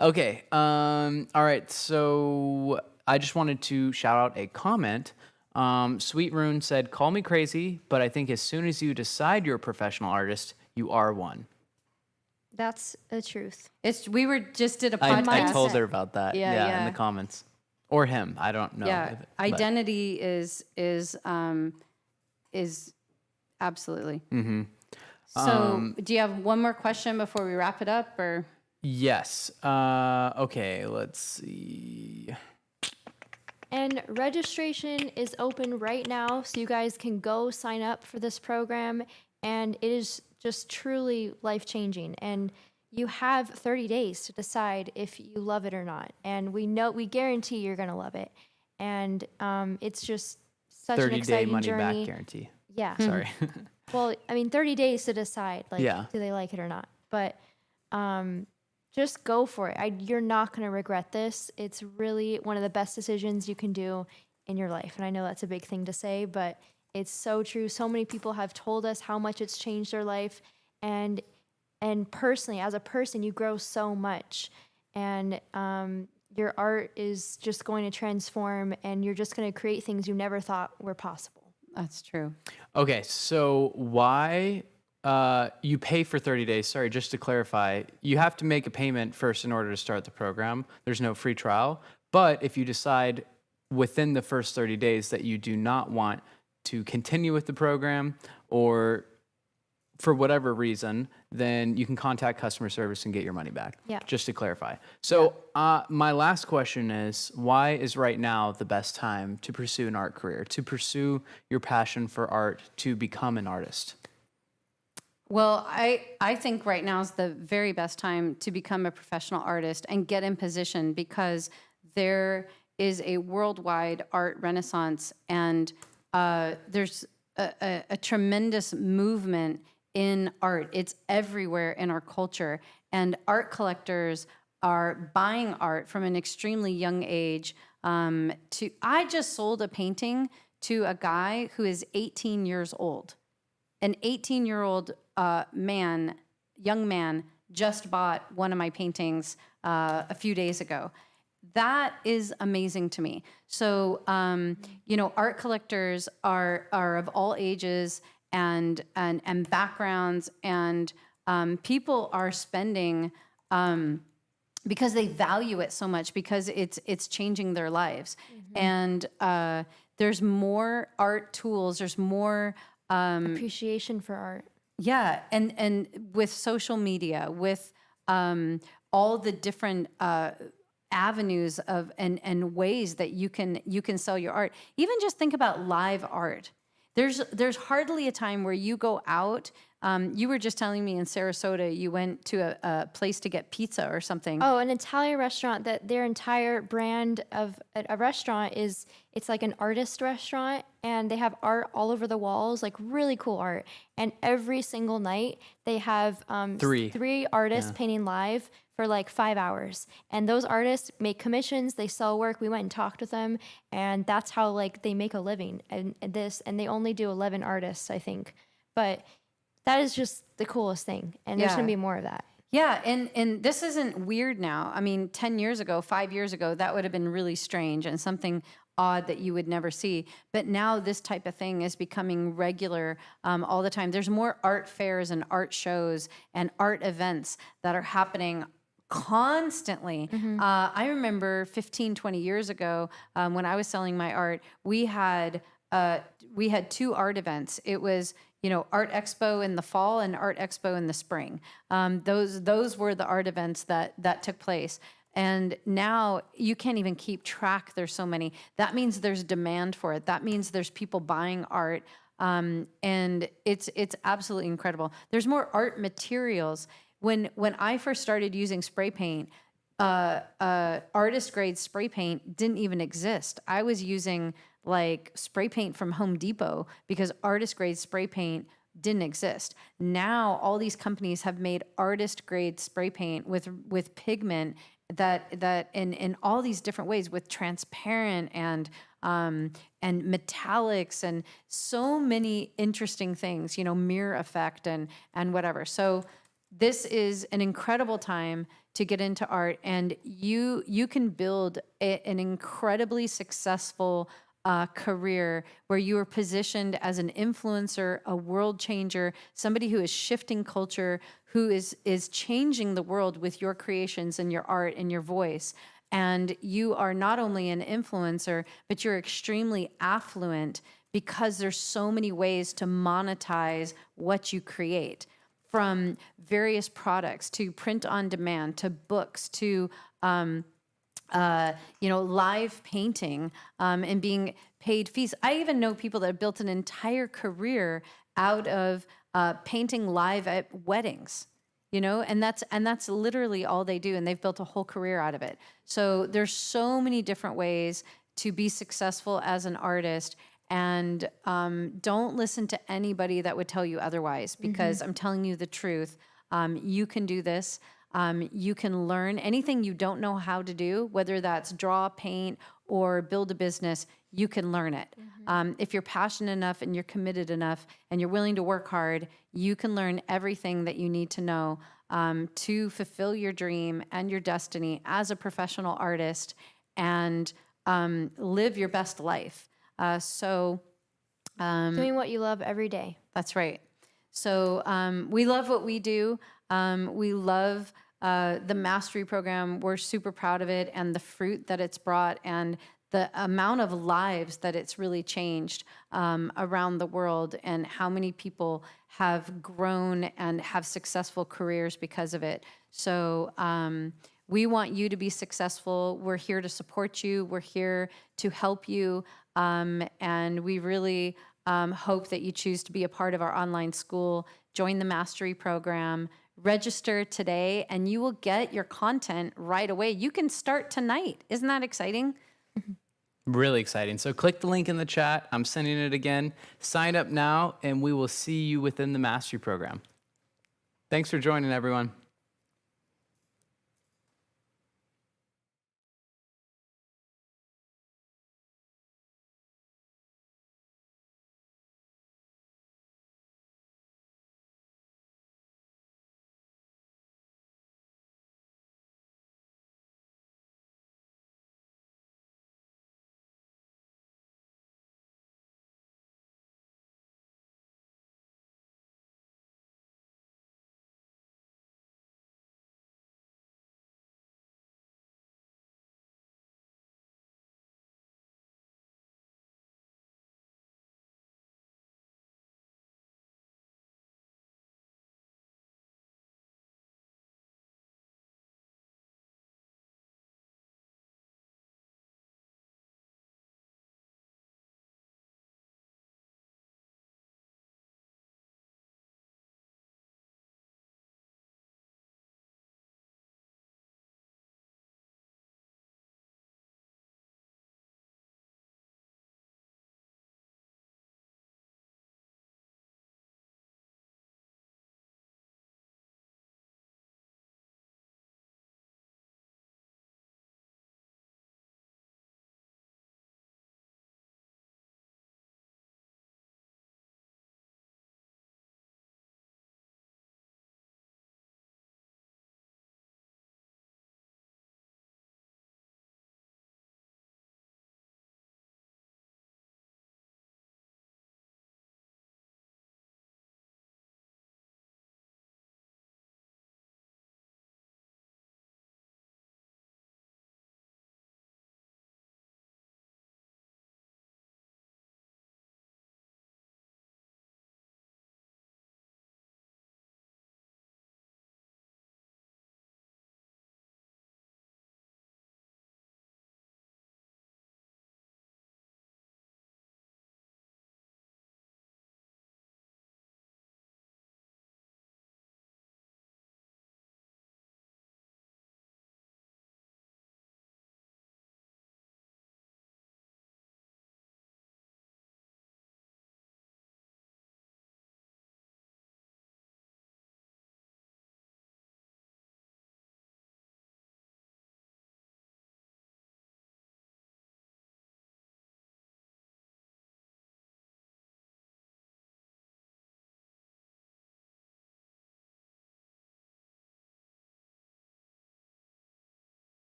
S3: Okay. All right. So I just wanted to shout out a comment. Sweet Rune said, "Call me crazy, but I think as soon as you decide you're a professional artist, you are one."
S2: That's the truth.
S1: we just did a podcast.
S3: I told her about that.
S1: Yeah,
S3: Yeah, in
S1: yeah.
S3: the comments. Or him. I don't know.
S1: Yeah,
S3: but-
S1: identity is absolutely. Mm-hmm. So, do you have one more question before we wrap it up, or?
S3: Yes. Okay, let's see.
S2: And registration is open right now, so you guys can go sign up for this program, and it is just truly life-changing. And you have 30 days to decide if you love it or not. And we guarantee you're going to love it. And it's just such an
S3: 30-day
S2: exciting
S3: money
S2: journey.
S3: back guarantee.
S2: Yeah.
S3: Sorry.
S2: Well, I mean, 30 days to decide, like,
S3: Yeah.
S2: do they like it or not? But just go for it. You're not going to regret this. It's really one of the best decisions you can do in your life. And I know that's a big thing to say, but it's so true. So many people have told us how much it's changed their life. And personally, as a person, you grow so much. And your art is just going to transform, and you're just going to create things you never thought were possible.
S1: That's true.
S3: Okay, so why you pay for 30 days? Sorry, just to clarify, you have to make a payment first in order to start the program. There's no free trial. But if you decide within the first 30 days that you do not want to continue with the program, or for whatever reason, then you can contact customer service and get your money back.
S2: Yeah.
S3: Just to clarify. So my last question is, why is right now the best time to pursue an art career, to pursue your passion for art, to become an artist?
S1: Well, I think right now is the very best time to become a professional artist and get in position, because there is a worldwide art renaissance, and there's a tremendous movement in art. It's everywhere in our culture, and art collectors are buying art from an extremely young age. I just sold a painting to a guy who is 18 years old. An 18-year-old young man, just bought one of my paintings a few days ago. That is amazing to me. So, art collectors are of all ages and backgrounds, and people are spending because they value it so much, because it's changing their lives. And there's more art tools. There's more
S2: Appreciation for art.
S1: yeah, and with social media, with all the different avenues of and ways that you can sell your art. Even just think about live art. There's hardly a time where you go out You were just telling me in Sarasota you went to a place to get pizza or something.
S2: Oh, an Italian restaurant that their entire brand of a restaurant is, it's like an artist restaurant, and they have art all over the walls, like really cool art. And every single night they have three artists painting live for like 5 hours. And those artists make commissions, they sell work. We went and talked with them, and that's how like they make a living. And they only do 11 artists, I think. But that is just the coolest thing. And there's
S1: Yeah.
S2: gonna be more of that.
S1: Yeah, and this isn't weird now. I mean, 10 years ago, 5 years ago, that would have been really strange and something odd that you would never see. But now this type of thing is becoming regular all the time. There's more art fairs and art shows and art events that are happening constantly. I remember 15, 20 years ago when I was selling my art, we had 2 art events. It was, Art Expo in the fall and Art Expo in the spring. Those were the art events that took place. And now you can't even keep track. There's so many. That means there's demand for it. That means there's people buying art. And it's absolutely incredible. There's more art materials. When I first started using spray paint, artist grade spray paint didn't even exist. I was using like spray paint from Home Depot because artist grade spray paint didn't exist. Now all these companies have made artist grade spray paint with pigment that in all these different ways, with transparent and metallics and so many interesting things, mirror effect and whatever. So this is an incredible time to get into art, and you can build an incredibly successful career where you are positioned as an influencer, a world changer, somebody who is shifting culture, who is changing the world with your creations and your art and your voice. And you are not only an influencer, but you're extremely affluent because there's so many ways to monetize what you create, from various products to print on demand to books to live painting and being paid fees. I even know people that have built an entire career out of painting live at weddings, and that's literally all they do, and they've built a whole career out of it. So there's so many different ways to be successful as an artist. And don't listen to anybody that would tell you otherwise, because I'm telling you the truth. You can do this. You can learn anything you don't know how to do, whether that's draw, paint, or build a business, you can learn it. If you're passionate enough and you're committed enough and you're willing to work hard, you can learn everything that you need to know to fulfill your dream and your destiny as a professional artist and live your best life.
S2: Doing what you love every day.
S1: That's right. So we love what we do. We love the mastery program. We're super proud of it and the fruit that it's brought and the amount of lives that it's really changed around the world, and how many people have grown and have successful careers because of it. So we want you to be successful. We're here to support you. We're here to help you. And we really hope that you choose to be a part of our online school. Join the mastery program. Register today, and you will get your content right away. You can start tonight. Isn't that exciting?
S3: Really exciting. So click the link in the chat. I'm sending it again. Sign up now, and we will see you within the mastery program. Thanks for joining, everyone.